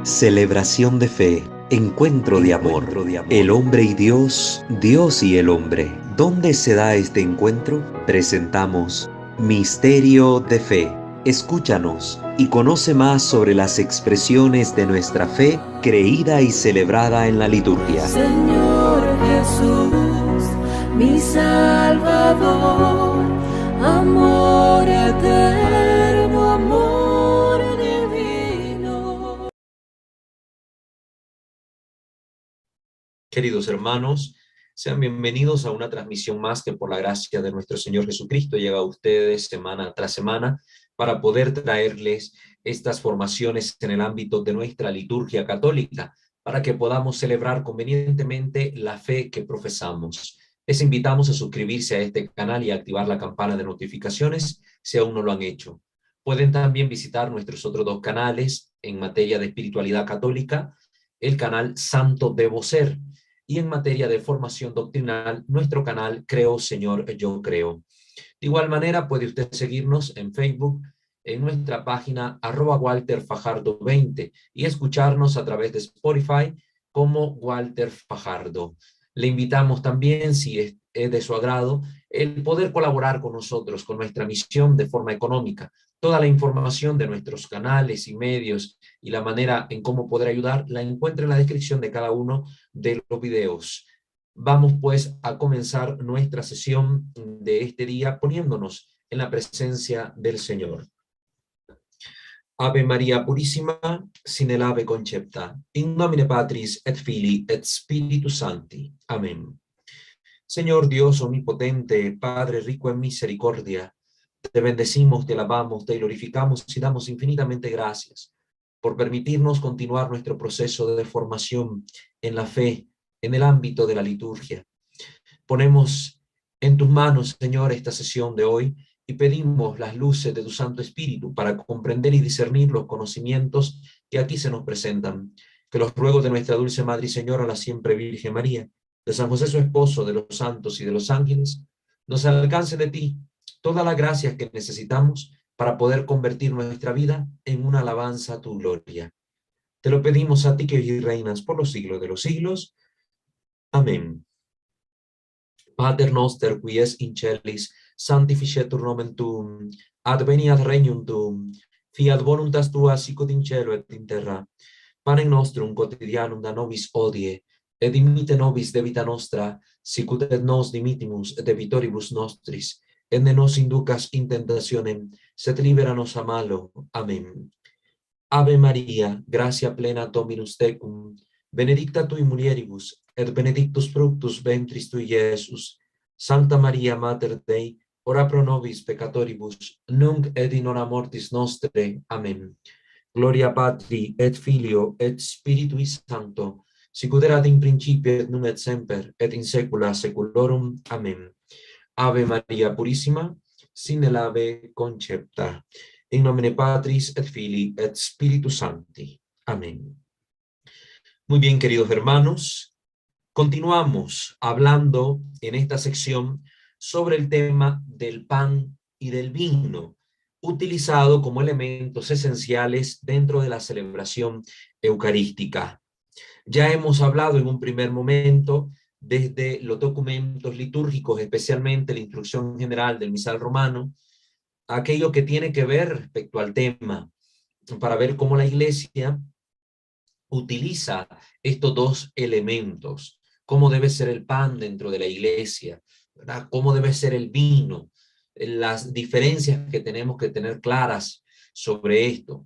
Celebración de fe, encuentro de amor, el hombre y Dios, Dios y el hombre. ¿Dónde se da este encuentro? Presentamos Misterio de Fe. Escúchanos y conoce más sobre las expresiones de nuestra fe creída y celebrada en la liturgia. Señor Jesús, mi Salvador, amor eterno, amor divino. Queridos hermanos, sean bienvenidos a una transmisión más que por la gracia de nuestro Señor Jesucristo llega a ustedes semana tras semana para poder traerles estas formaciones en el ámbito de nuestra liturgia católica, para que podamos celebrar convenientemente la fe que profesamos. Les invitamos a suscribirse a este canal y a activar la campana de notificaciones si aún no lo han hecho. Pueden también visitar nuestros otros dos canales en materia de espiritualidad católica, el canal Santo Debo Ser, y en materia de formación doctrinal, nuestro canal Creo Señor, Yo Creo. De igual manera, puede usted seguirnos en Facebook, en nuestra página @WalterFajardo20 y escucharnos a través de Spotify como Walter Fajardo. Le invitamos también, si es de su agrado, el poder colaborar con nosotros, con nuestra misión de forma económica. Toda la información de nuestros canales y medios y la manera en cómo poder ayudar la encuentra en la descripción de cada uno de los videos. Vamos pues a comenzar nuestra sesión de este día poniéndonos en la presencia del Señor. Ave María Purísima, sin el ave concepta, in nomine Patris et Filii et Spiritus Sancti. Amén. Señor Dios omnipotente, Padre rico en misericordia, te bendecimos, te alabamos, te glorificamos y damos infinitamente gracias por permitirnos continuar nuestro proceso de formación en la fe, en el ámbito de la liturgia. Ponemos en tus manos, Señor, esta sesión de hoy y pedimos las luces de tu Santo Espíritu para comprender y discernir los conocimientos que aquí se nos presentan. Que los ruegos de nuestra dulce Madre y Señora, la siempre Virgen María, de San José su esposo, de los santos y de los ángeles, nos alcance de ti todas las gracias que necesitamos para poder convertir nuestra vida en una alabanza a tu gloria. Te lo pedimos a ti que vives y reinas por los siglos de los siglos. Amén. Pater noster, qui es in celis, sanctificetur nomen tuum, adveniat regnum tuum, fiat voluntas tua sicut in cielo et in terra. Panem nostrum quotidianum da nobis hodie, et dimitte nobis debita nostra, sicut et nos dimittimus debitoribus nostris, et ne nos inducas in tentationem, sed libera nos a malo. Amén. Ave Maria, gratia plena Dominus tecum, benedicta tui mulieribus, et benedictus fructus ventris tui, Iesus. Santa Maria, Mater Dei, ora pro nobis peccatoribus, nunc et in hora mortis nostre. Amen. Gloria Patri, et Filio, et Spiritui Sancto, sicut erat in principio, et nunc et semper, et in saecula saeculorum. Amen. Ave Maria Purissima, sin el ave concepta. In nomine Patris et Filii et Spiritus Sancti. Amén. Muy bien, queridos hermanos, continuamos hablando en esta sección sobre el tema del pan y del vino, utilizado como elementos esenciales dentro de la celebración eucarística. Ya hemos hablado en un primer momento desde los documentos litúrgicos, especialmente la instrucción general del misal romano, aquello que tiene que ver respecto al tema, para ver cómo la Iglesia utiliza estos dos elementos, cómo debe ser el pan dentro de la Iglesia, ¿verdad? Cómo debe ser el vino, las diferencias que tenemos que tener claras sobre esto.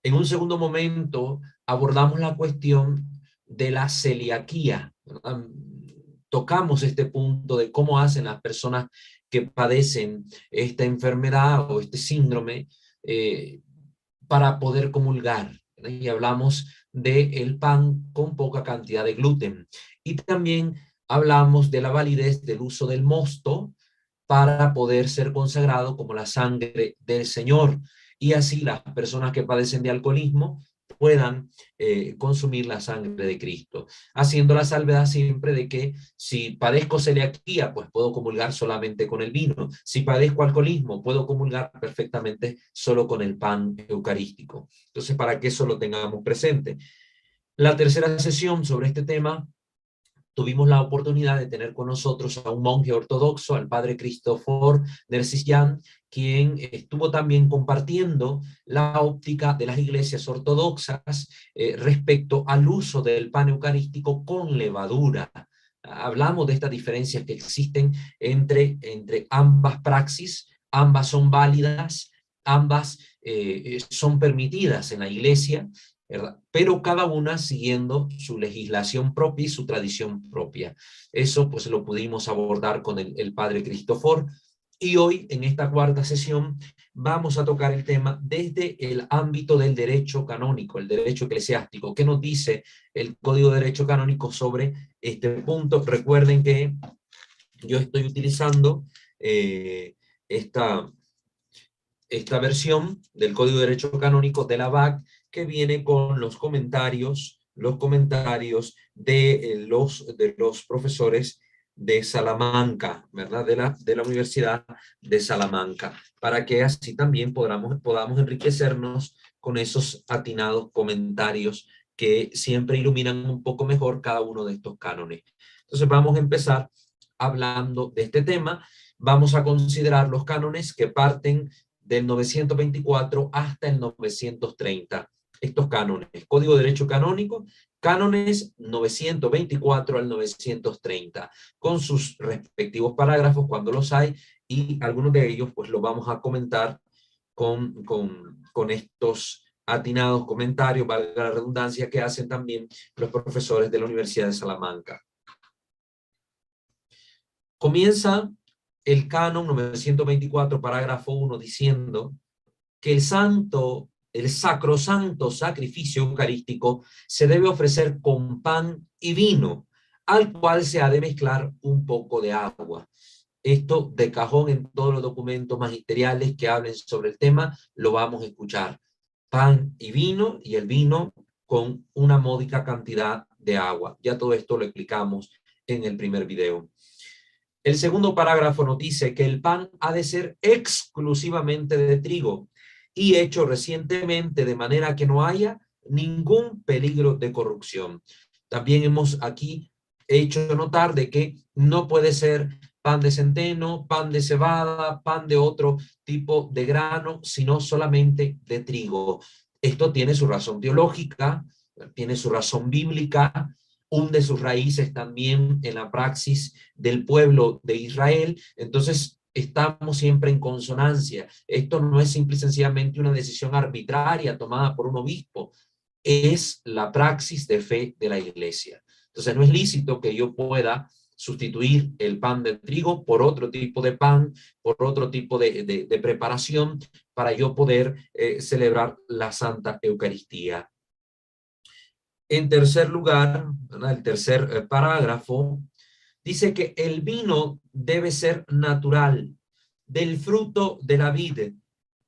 En un segundo momento abordamos la cuestión de la celiaquía, ¿verdad? Tocamos este punto de cómo hacen las personas que padecen esta enfermedad o este síndrome para poder comulgar, ¿verdad? Y hablamos del pan con poca cantidad de gluten. Y también hablamos de la validez del uso del mosto para poder ser consagrado como la sangre del Señor. Y así las personas que padecen de alcoholismo puedan consumir la sangre de Cristo, haciendo la salvedad siempre de que si padezco celiaquía, pues puedo comulgar solamente con el vino. Si padezco alcoholismo, puedo comulgar perfectamente solo con el pan eucarístico. Entonces, para que eso lo tengamos presente. La tercera sesión sobre este tema, tuvimos la oportunidad de tener con nosotros a un monje ortodoxo, al padre Christopher Nersisian, quien estuvo también compartiendo la óptica de las iglesias ortodoxas respecto al uso del pan eucarístico con levadura. Hablamos de estas diferencias que existen entre ambas praxis, ambas son válidas, ambas son permitidas en la iglesia, ¿verdad? Pero cada una siguiendo su legislación propia y su tradición propia. Eso pues lo pudimos abordar con el padre Christopher, y hoy en esta cuarta sesión vamos a tocar el tema desde el ámbito del derecho canónico, el derecho eclesiástico. ¿Qué nos dice el Código de Derecho Canónico sobre este punto? Recuerden que yo estoy utilizando esta versión del Código de Derecho Canónico de la BAC, que viene con los comentarios de los profesores de Salamanca, ¿verdad? De la Universidad de Salamanca, para que así también podamos enriquecernos con esos atinados comentarios que siempre iluminan un poco mejor cada uno de estos cánones. Entonces vamos a empezar hablando de este tema. Vamos a considerar los cánones que parten del 924 hasta el 930. Estos cánones, Código de Derecho Canónico, cánones 924 al 930, con sus respectivos parágrafos cuando los hay, y algunos de ellos pues los vamos a comentar con estos atinados comentarios, valga la redundancia, que hacen también los profesores de la Universidad de Salamanca. Comienza el canon 924, parágrafo 1, diciendo que el sacrosanto sacrificio eucarístico se debe ofrecer con pan y vino, al cual se ha de mezclar un poco de agua. Esto de cajón en todos los documentos magisteriales que hablen sobre el tema, lo vamos a escuchar. Pan y vino, y el vino con una módica cantidad de agua. Ya todo esto lo explicamos en el primer video. El segundo parágrafo nos dice que el pan ha de ser exclusivamente de trigo y hecho recientemente, de manera que no haya ningún peligro de corrupción. También hemos aquí hecho notar de que no puede ser pan de centeno, pan de cebada, pan de otro tipo de grano, sino solamente de trigo. Esto tiene su razón teológica, tiene su razón bíblica, hunde sus raíces también en la praxis del pueblo de Israel. Entonces estamos siempre en consonancia. Esto no es simple y sencillamente una decisión arbitraria tomada por un obispo, es la praxis de fe de la iglesia. Entonces no es lícito que yo pueda sustituir el pan de trigo por otro tipo de pan, por otro tipo de preparación, para yo poder celebrar la Santa Eucaristía. En tercer lugar, ¿verdad? El tercer parágrafo dice que el vino debe ser natural, del fruto de la vid,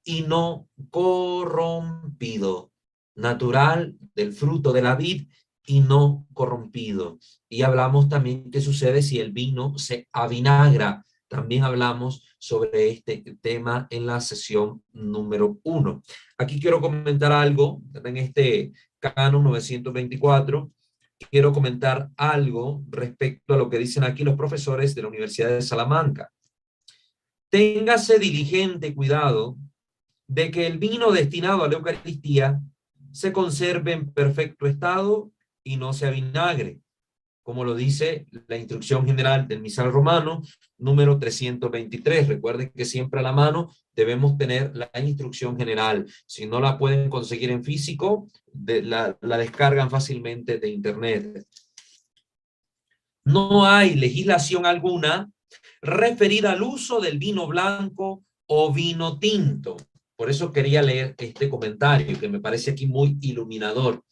y no corrompido. Natural, del fruto de la vid, y no corrompido. Y hablamos también qué sucede si el vino se avinagra. También hablamos sobre este tema en la sesión número 1. Aquí quiero comentar algo en este canon 924. Quiero comentar algo respecto a lo que dicen aquí los profesores de la Universidad de Salamanca. Téngase diligente cuidado de que el vino destinado a la Eucaristía se conserve en perfecto estado y no se avinagre, como lo dice la instrucción general del misal romano número 323. Recuerden que siempre a la mano debemos tener la instrucción general. Si no la pueden conseguir en físico, la descargan fácilmente de internet. No hay legislación alguna referida al uso del vino blanco o vino tinto. Por eso quería leer este comentario, que me parece aquí muy iluminador.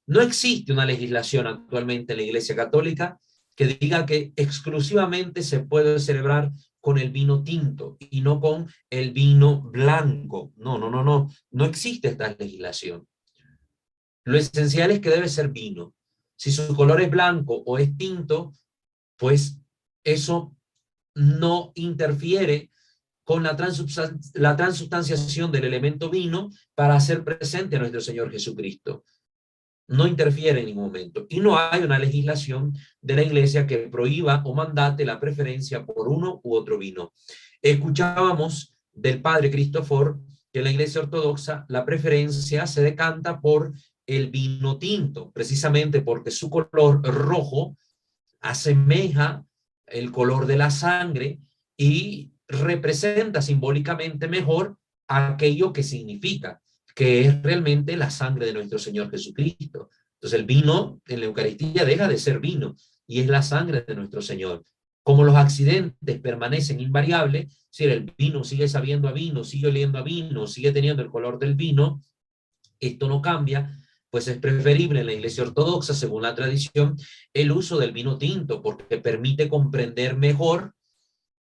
No existe una legislación actualmente en la Iglesia Católica que diga que exclusivamente se puede celebrar con el vino tinto y no con el vino blanco. No existe esta legislación. Lo esencial es que debe ser vino. Si su color es blanco o es tinto, pues eso no interfiere con la transubstanciación del elemento vino para hacer presente a nuestro Señor Jesucristo. No interfiere en ningún momento. Y no hay una legislación de la Iglesia que prohíba o mandate la preferencia por uno u otro vino. Escuchábamos del padre Cristofor que en la Iglesia Ortodoxa la preferencia se decanta por el vino tinto, precisamente porque su color rojo asemeja el color de la sangre y representa simbólicamente mejor aquello que significa, que es realmente la sangre de nuestro Señor Jesucristo. Entonces el vino en la Eucaristía deja de ser vino y es la sangre de nuestro Señor. Como los accidentes permanecen invariables, si el vino sigue sabiendo a vino, sigue oliendo a vino, sigue teniendo el color del vino, esto no cambia, pues es preferible en la Iglesia Ortodoxa, según la tradición, el uso del vino tinto, porque permite comprender mejor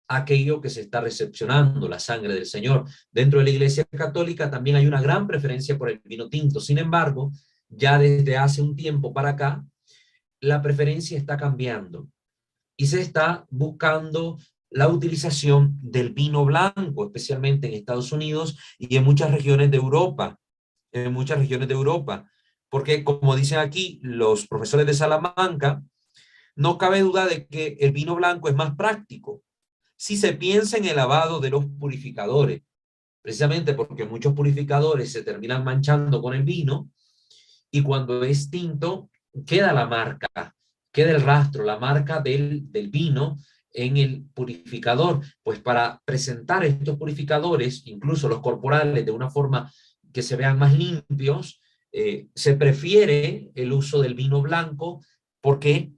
aquello que se está recepcionando, la sangre del Señor. Dentro de la Iglesia Católica también hay una gran preferencia por el vino tinto. Sin embargo, ya desde hace un tiempo para acá, la preferencia está cambiando y se está buscando la utilización del vino blanco, especialmente en Estados Unidos y en muchas regiones de Europa, porque como dicen aquí los profesores de Salamanca, no cabe duda de que el vino blanco es más práctico si se piensa en el lavado de los purificadores, precisamente porque muchos purificadores se terminan manchando con el vino y cuando es tinto queda la marca, queda el rastro, la marca del vino en el purificador. Pues para presentar estos purificadores, incluso los corporales, de una forma que se vean más limpios, se prefiere el uso del vino blanco porque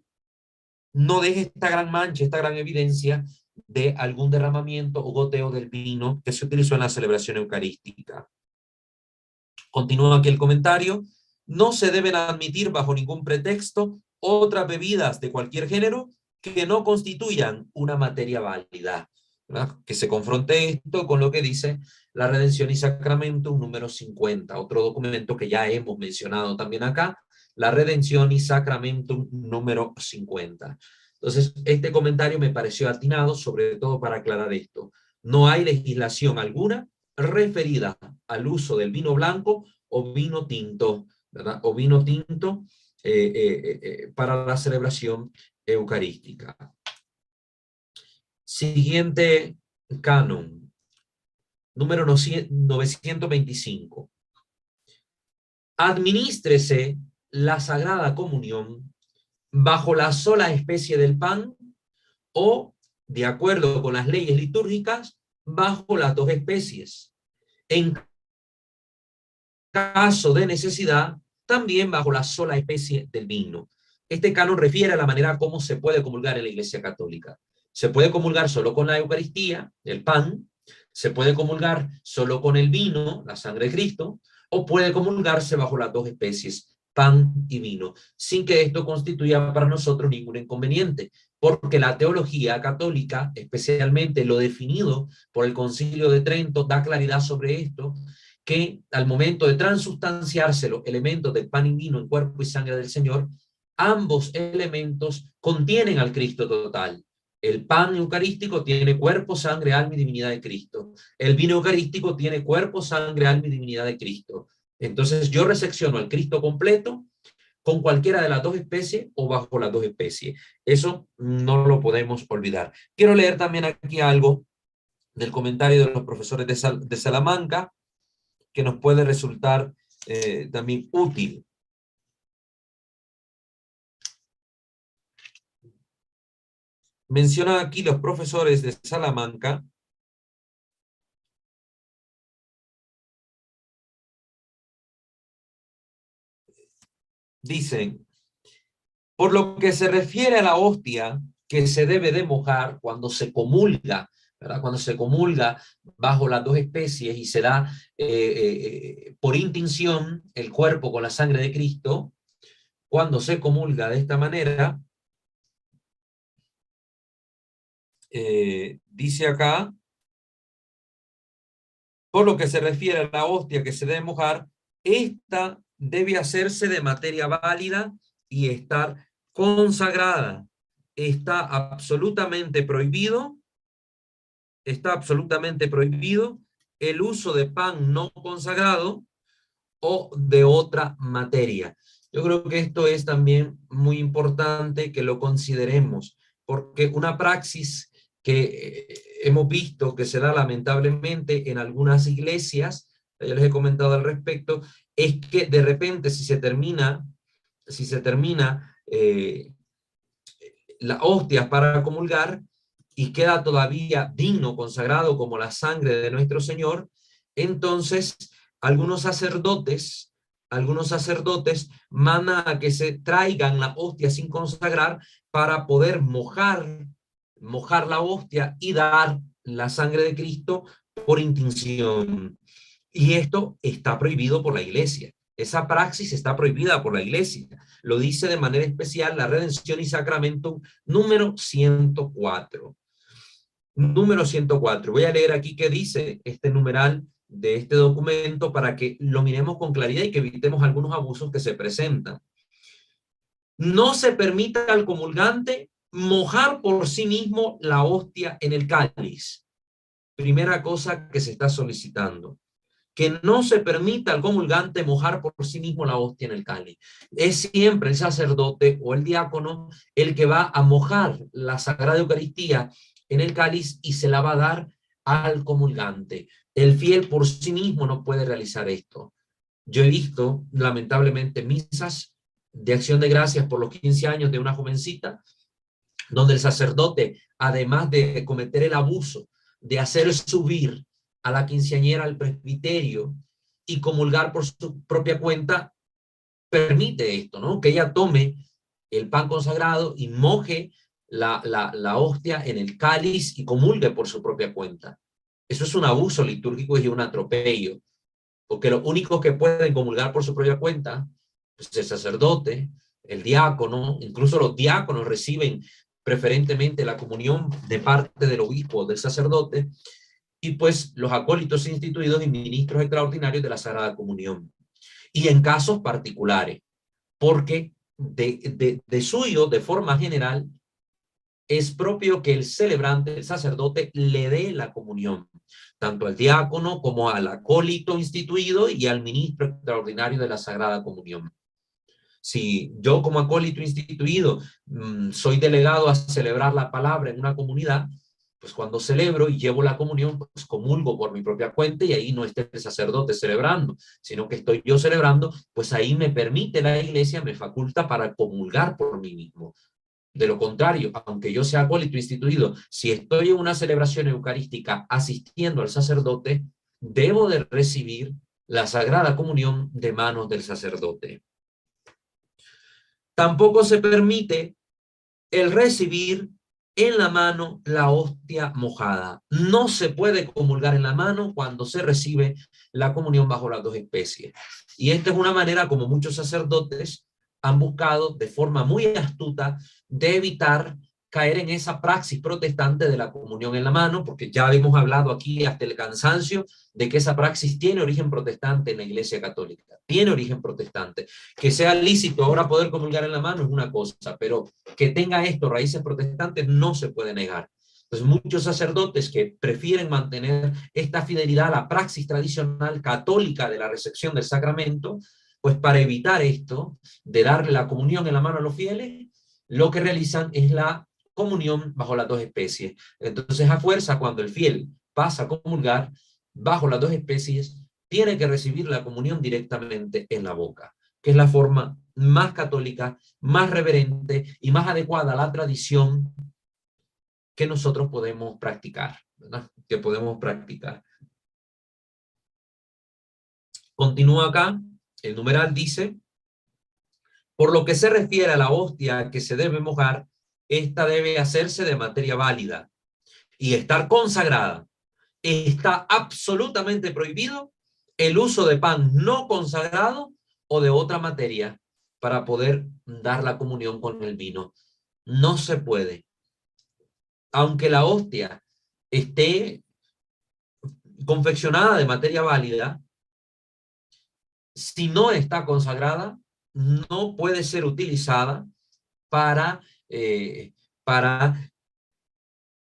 no deje esta gran mancha, esta gran evidencia de algún derramamiento o goteo del vino que se utilizó en la celebración eucarística. Continúa aquí el comentario. No se deben admitir bajo ningún pretexto otras bebidas de cualquier género que no constituyan una materia válida, ¿verdad? Que se confronte esto con lo que dice la Redención y Sacramentum número 50, otro documento que ya hemos mencionado también acá, la Redención y Sacramentum número 50. Entonces, este comentario me pareció atinado, sobre todo para aclarar esto. No hay legislación alguna referida al uso del vino blanco o vino tinto, ¿verdad? O vino tinto para la celebración eucarística. Siguiente canon, número 925. Administrese la Sagrada Comunión bajo la sola especie del pan o, de acuerdo con las leyes litúrgicas, bajo las dos especies. En caso de necesidad, también bajo la sola especie del vino. Este canon refiere a la manera como se puede comulgar en la Iglesia Católica. Se puede comulgar solo con la Eucaristía, el pan, se puede comulgar solo con el vino, la sangre de Cristo, o puede comulgarse bajo las dos especies, pan y vino, sin que esto constituya para nosotros ningún inconveniente, porque la teología católica, especialmente lo definido por el Concilio de Trento, da claridad sobre esto, que al momento de transustanciarse los elementos del pan y vino en cuerpo y sangre del Señor, ambos elementos contienen al Cristo total. El pan eucarístico tiene cuerpo, sangre, alma y divinidad de Cristo. El vino eucarístico tiene cuerpo, sangre, alma y divinidad de Cristo. Entonces yo resecciono al Cristo completo con cualquiera de las dos especies o bajo las dos especies. Eso no lo podemos olvidar. Quiero leer también aquí algo del comentario de los profesores de Salamanca que nos puede resultar también útil. Mencionan aquí los profesores de Salamanca dicen, por lo que se refiere a la hostia que se debe de mojar cuando se comulga, ¿verdad? Cuando se comulga bajo las dos especies y se da por intinción el cuerpo con la sangre de Cristo, cuando se comulga de esta manera, dice acá, por lo que se refiere a la hostia que se debe mojar, esta debe hacerse de materia válida y estar consagrada. Está absolutamente prohibido el uso de pan no consagrado o de otra materia. Yo creo que esto es también muy importante que lo consideremos, porque una praxis que hemos visto que se da lamentablemente en algunas iglesias, ya les he comentado al respecto, es que de repente si se termina la hostia para comulgar y queda todavía digno, consagrado como la sangre de nuestro Señor, entonces algunos sacerdotes mandan a que se traigan la hostia sin consagrar para poder mojar la hostia y dar la sangre de Cristo por intinción. Y esto está prohibido por la iglesia. Esa praxis está prohibida por la iglesia. Lo dice de manera especial la Redención y Sacramento número 104. Número 104. Voy a leer aquí qué dice este numeral de este documento para que lo miremos con claridad y que evitemos algunos abusos que se presentan. No se permite al comulgante mojar por sí mismo la hostia en el cáliz. Primera cosa que se está solicitando. Que no se permita al comulgante mojar por sí mismo la hostia en el cáliz. Es siempre el sacerdote o el diácono el que va a mojar la Sagrada Eucaristía en el cáliz y se la va a dar al comulgante. El fiel por sí mismo no puede realizar esto. Yo he visto, lamentablemente, misas de acción de gracias por los 15 años de una jovencita, donde el sacerdote, además de cometer el abuso de hacer subir a la quinceañera al presbiterio y comulgar por su propia cuenta, permite esto, ¿no? Que ella tome el pan consagrado y moje la hostia en el cáliz y comulgue por su propia cuenta. Eso es un abuso litúrgico y un atropello, porque los únicos que pueden comulgar por su propia cuenta, pues el sacerdote, el diácono, incluso los diáconos reciben preferentemente la comunión de parte del obispo o del sacerdote, y pues los acólitos instituidos y ministros extraordinarios de la Sagrada Comunión. Y en casos particulares, porque de suyo, de forma general, es propio que el celebrante, el sacerdote, le dé la comunión, tanto al diácono como al acólito instituido y al ministro extraordinario de la Sagrada Comunión. Si yo como acólito instituido soy delegado a celebrar la palabra en una comunidad, pues cuando celebro y llevo la comunión, pues comulgo por mi propia cuenta y ahí no esté el sacerdote celebrando, sino que estoy yo celebrando, pues ahí me permite la iglesia, me faculta para comulgar por mí mismo. De lo contrario, aunque yo sea acólito instituido, si estoy en una celebración eucarística asistiendo al sacerdote, debo de recibir la Sagrada Comunión de manos del sacerdote. Tampoco se permite el recibir en la mano la hostia mojada. No se puede comulgar en la mano cuando se recibe la comunión bajo las dos especies. Y esta es una manera como muchos sacerdotes han buscado de forma muy astuta de evitar caer en esa praxis protestante de la comunión en la mano, porque ya hemos hablado aquí hasta el cansancio de que esa praxis tiene origen protestante en la Iglesia Católica, tiene origen protestante. Que sea lícito ahora poder comulgar en la mano es una cosa, pero que tenga esto raíces protestantes no se puede negar. Entonces muchos sacerdotes que prefieren mantener esta fidelidad a la praxis tradicional católica de la recepción del sacramento, pues para evitar esto, de darle la comunión en la mano a los fieles, lo que realizan es la comunión bajo las dos especies. Entonces, a fuerza, cuando el fiel pasa a comulgar bajo las dos especies, tiene que recibir la comunión directamente en la boca, que es la forma más católica, más reverente y más adecuada a la tradición que nosotros podemos practicar, ¿verdad? Que podemos practicar. Continúa acá, el numeral dice: por lo que se refiere a la hostia que se debe mojar, esta debe hacerse de materia válida y estar consagrada. Está absolutamente prohibido el uso de pan no consagrado o de otra materia para poder dar la comunión con el vino. No se puede. Aunque la hostia esté confeccionada de materia válida, si no está consagrada, no puede ser utilizada para, para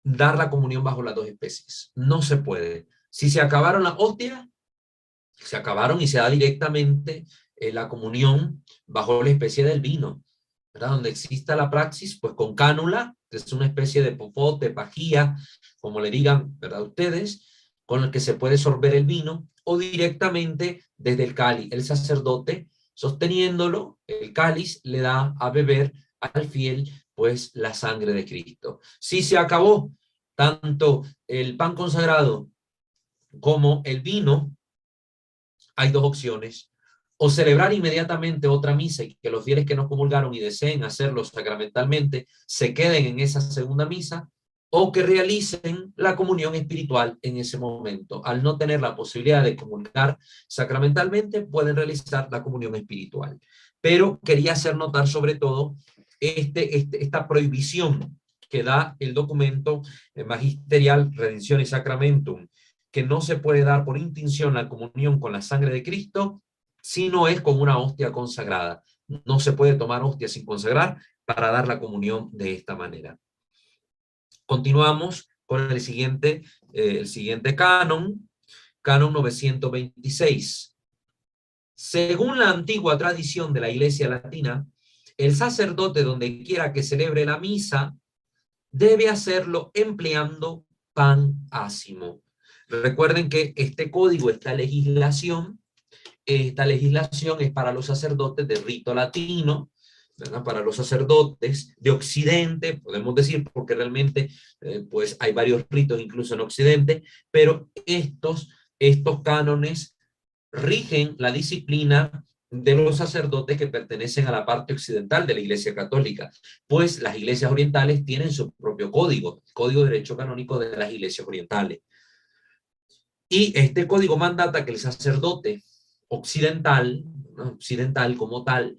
dar la comunión bajo las dos especies. No se puede. Si se acabaron las hostias, se acabaron y se da directamente la comunión bajo la especie del vino, ¿verdad? Donde exista la praxis, pues con cánula, que es una especie de popote, pajilla, como le digan, ¿verdad? Ustedes, con el que se puede sorber el vino, o directamente desde el cáliz. El sacerdote, sosteniéndolo, el cáliz, le da a beber al fiel, pues, la sangre de Cristo. Si se acabó tanto el pan consagrado como el vino, hay dos opciones: o celebrar inmediatamente otra misa y que los fieles que no comulgaron y deseen hacerlo sacramentalmente se queden en esa segunda misa, o que realicen la comunión espiritual en ese momento. Al no tener la posibilidad de comulgar sacramentalmente, pueden realizar la comunión espiritual. Pero quería hacer notar sobre todo esta prohibición que da el documento magisterial Redentionis Sacramentum, que no se puede dar por intención la comunión con la sangre de Cristo si no es con una hostia consagrada. No se puede tomar hostia sin consagrar para dar la comunión de esta manera. Continuamos con el siguiente canon, canon 926. Según la antigua tradición de la Iglesia Latina, el sacerdote, donde quiera que celebre la misa, debe hacerlo empleando pan ácimo. Recuerden que este código, esta legislación es para los sacerdotes de rito latino, ¿verdad? Para los sacerdotes de Occidente, podemos decir, porque realmente pues hay varios ritos incluso en Occidente, pero estos cánones rigen la disciplina de los sacerdotes que pertenecen a la parte occidental de la Iglesia Católica, pues las iglesias orientales tienen su propio código, el Código de Derecho Canónico de las iglesias orientales. Y este código mandata que el sacerdote occidental, ¿no? Occidental como tal,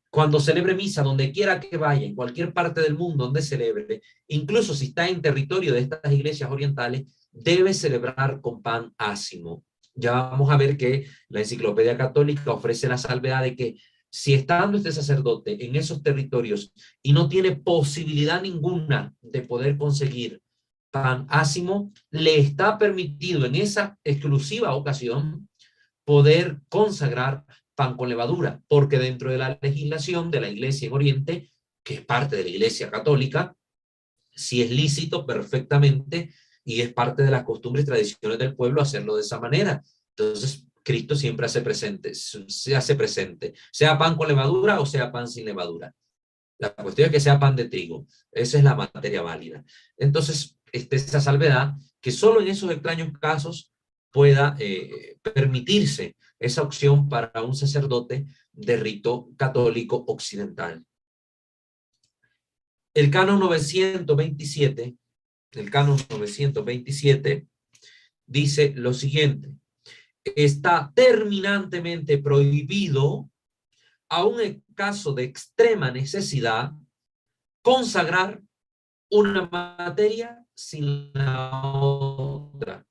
cuando celebre misa, donde quiera que vaya, en cualquier parte del mundo donde celebre, incluso si está en territorio de estas iglesias orientales, debe celebrar con pan ácimo. Ya vamos a ver que la Enciclopedia Católica ofrece la salvedad de que si estando este sacerdote en esos territorios y no tiene posibilidad ninguna de poder conseguir pan ácimo, le está permitido en esa exclusiva ocasión poder consagrar pan con levadura, porque dentro de la legislación de la Iglesia en Oriente, que es parte de la Iglesia Católica, sí es lícito perfectamente y es parte de las costumbres y tradiciones del pueblo hacerlo de esa manera. Entonces, Cristo siempre se hace presente, sea pan con levadura o sea pan sin levadura. La cuestión es que sea pan de trigo. Esa es la materia válida. Entonces, esa salvedad, que solo en esos extraños casos pueda permitirse esa opción para un sacerdote de rito católico occidental. El canon 927, dice lo siguiente: está terminantemente prohibido, aun en caso de extrema necesidad, consagrar una materia sin la otra,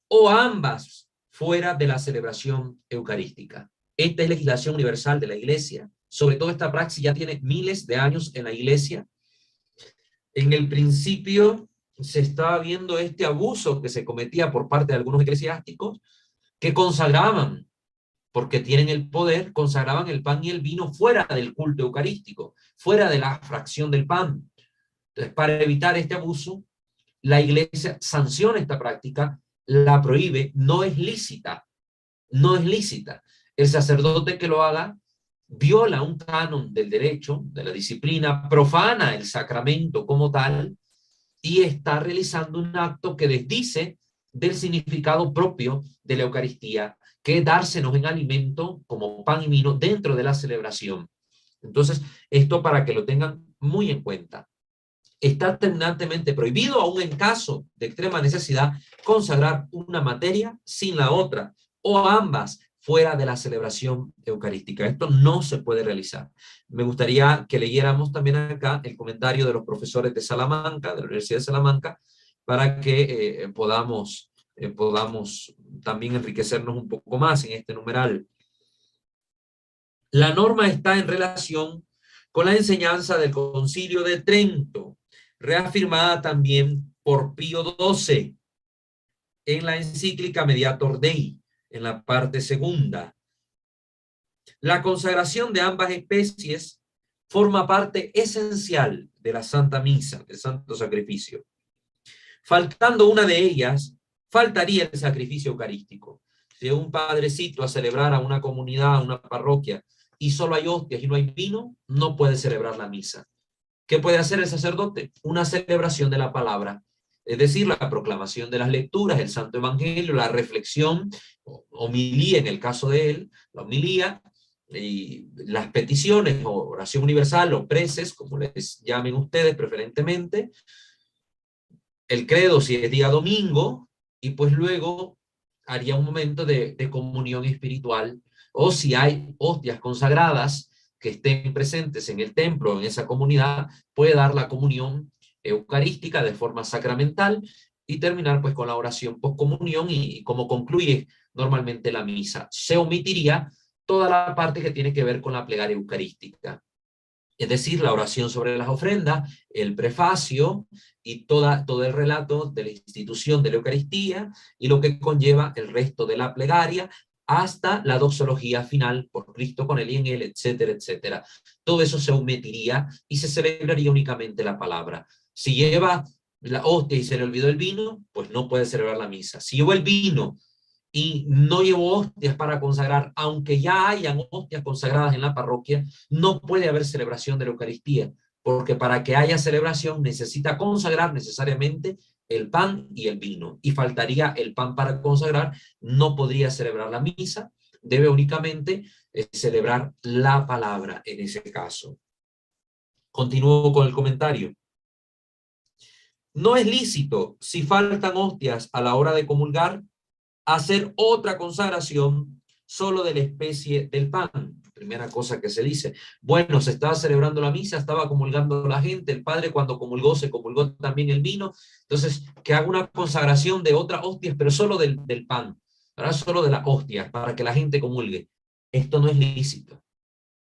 o ambas fuera de la celebración eucarística. Esta es legislación universal de la Iglesia. Sobre todo esta praxis ya tiene miles de años en la Iglesia. En el principio se estaba viendo este abuso que se cometía por parte de algunos eclesiásticos que consagraban, porque tienen el poder, consagraban el pan y el vino fuera del culto eucarístico, fuera de la fracción del pan. Entonces, para evitar este abuso, la Iglesia sanciona esta práctica, la prohíbe, no es lícita, no es lícita. El sacerdote que lo haga viola un canon del derecho, de la disciplina, profana el sacramento como tal y está realizando un acto que desdice del significado propio de la Eucaristía, que es dársenos en alimento como pan y vino dentro de la celebración. Entonces, esto para que lo tengan muy en cuenta. Está terminantemente prohibido, aún en caso de extrema necesidad, consagrar una materia sin la otra, o ambas fuera de la celebración eucarística. Esto no se puede realizar. Me gustaría que leyéramos también acá el comentario de los profesores de Salamanca, de la Universidad de Salamanca, para que podamos también enriquecernos un poco más en este numeral. La norma está en relación con la enseñanza del Concilio de Trento, reafirmada también por Pío XII en la encíclica Mediator Dei, en la parte segunda. La consagración de ambas especies forma parte esencial de la Santa Misa, del Santo Sacrificio. Faltando una de ellas, faltaría el sacrificio eucarístico. Si un padrecito a celebrar a una comunidad, a una parroquia, y solo hay hostias y no hay vino, no puede celebrar la misa. ¿Qué puede hacer el sacerdote? Una celebración de la palabra, es decir, la proclamación de las lecturas, el Santo Evangelio, la reflexión, homilía en el caso de él, la homilía, y las peticiones, o oración universal, o preces, como les llamen ustedes preferentemente, el credo si es día domingo, y pues luego haría un momento de comunión espiritual, o si hay hostias consagradas que estén presentes en el templo, en esa comunidad, puede dar la comunión eucarística de forma sacramental y terminar pues con la oración postcomunión y como concluye normalmente la misa. Se omitiría toda la parte que tiene que ver con la plegaria eucarística. Es decir, la oración sobre las ofrendas, el prefacio y todo el relato de la institución de la Eucaristía y lo que conlleva el resto de la plegaria hasta la doxología final, por Cristo con él y en él, etcétera, etcétera. Todo eso se omitiría y se celebraría únicamente la palabra. Si lleva la hostia y se le olvidó el vino, pues no puede celebrar la misa. Si llevó el vino y no llevó hostias para consagrar, aunque ya hayan hostias consagradas en la parroquia, no puede haber celebración de la Eucaristía, porque para que haya celebración necesita consagrar necesariamente el pan y el vino, y faltaría el pan para consagrar, no podría celebrar la misa, debe únicamente celebrar la palabra en ese caso. Continúo con el comentario. No es lícito, si faltan hostias a la hora de comulgar, hacer otra consagración solo de la especie del pan. Primera cosa que se dice. Bueno, se estaba celebrando la misa, estaba comulgando la gente, el padre cuando comulgó, se comulgó también el vino. Entonces, que haga una consagración de otras hostias, pero solo del pan, ¿verdad? Solo de las hostias, para que la gente comulgue. Esto no es lícito.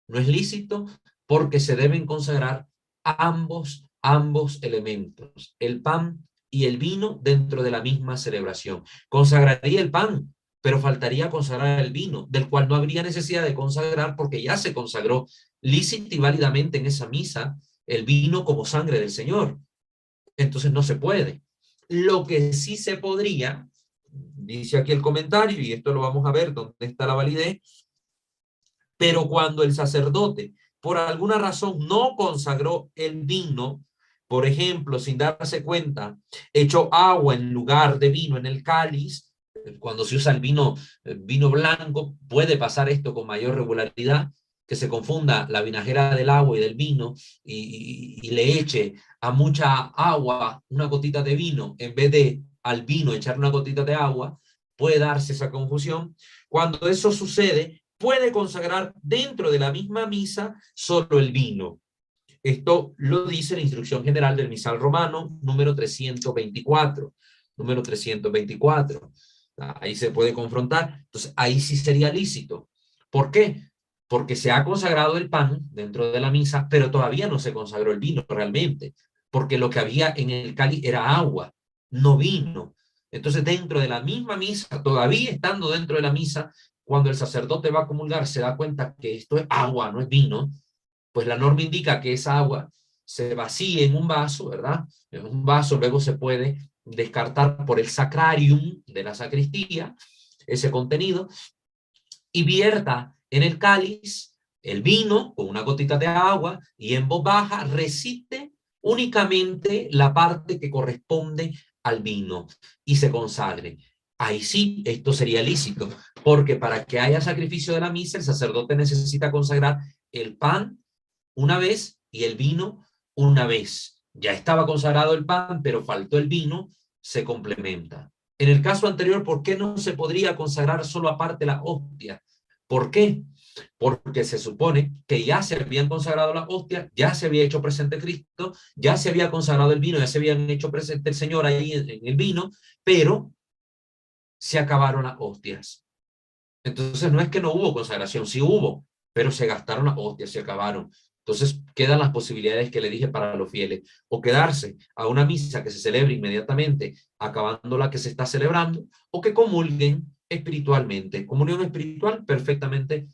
No es lícito porque se deben consagrar ambos elementos, el pan y el vino dentro de la misma celebración. Consagraría el pan, pero faltaría consagrar el vino, del cual no habría necesidad de consagrar porque ya se consagró lícita y válidamente en esa misa el vino como sangre del Señor. Entonces no se puede. Lo que sí se podría, dice aquí el comentario, y esto lo vamos a ver dónde está la validez, pero cuando el sacerdote por alguna razón no consagró el vino, por ejemplo, sin darse cuenta, echó agua en lugar de vino en el cáliz, cuando se usa el vino blanco, puede pasar esto con mayor regularidad, que se confunda la vinagera del agua y del vino y le eche a mucha agua una gotita de vino en vez de al vino echar una gotita de agua, puede darse esa confusión. Cuando eso sucede, puede consagrar dentro de la misma misa solo el vino. Esto lo dice la Instrucción General del Misal Romano, número 324. Número 324. Ahí se puede confrontar. Entonces, ahí sí sería lícito. ¿Por qué? Porque se ha consagrado el pan dentro de la misa, pero todavía no se consagró el vino realmente, porque lo que había en el cáliz era agua, no vino. Entonces, dentro de la misma misa, todavía estando dentro de la misa, cuando el sacerdote va a comulgar, se da cuenta que esto es agua, no es vino, pues la norma indica que esa agua se vacíe en un vaso, ¿verdad? En un vaso luego se puede descartar por el sacrarium de la sacristía, ese contenido, y vierta en el cáliz el vino con una gotita de agua y en voz baja recite únicamente la parte que corresponde al vino y se consagre. Ahí sí, esto sería lícito, porque para que haya sacrificio de la misa, el sacerdote necesita consagrar el pan una vez y el vino una vez. Ya estaba consagrado el pan, pero faltó el vino, se complementa. En el caso anterior, ¿por qué no se podría consagrar solo aparte la hostia? ¿Por qué? Porque se supone que ya se habían consagrado las hostias, ya se había hecho presente Cristo, ya se había consagrado el vino, ya se habían hecho presente el Señor ahí en el vino, pero se acabaron las hostias. Entonces no es que no hubo consagración, sí hubo, pero se gastaron las hostias, se acabaron. Entonces quedan las posibilidades que le dije para los fieles, o quedarse a una misa que se celebre inmediatamente, acabando la que se está celebrando, o que comulguen espiritualmente. Comunión espiritual perfectamente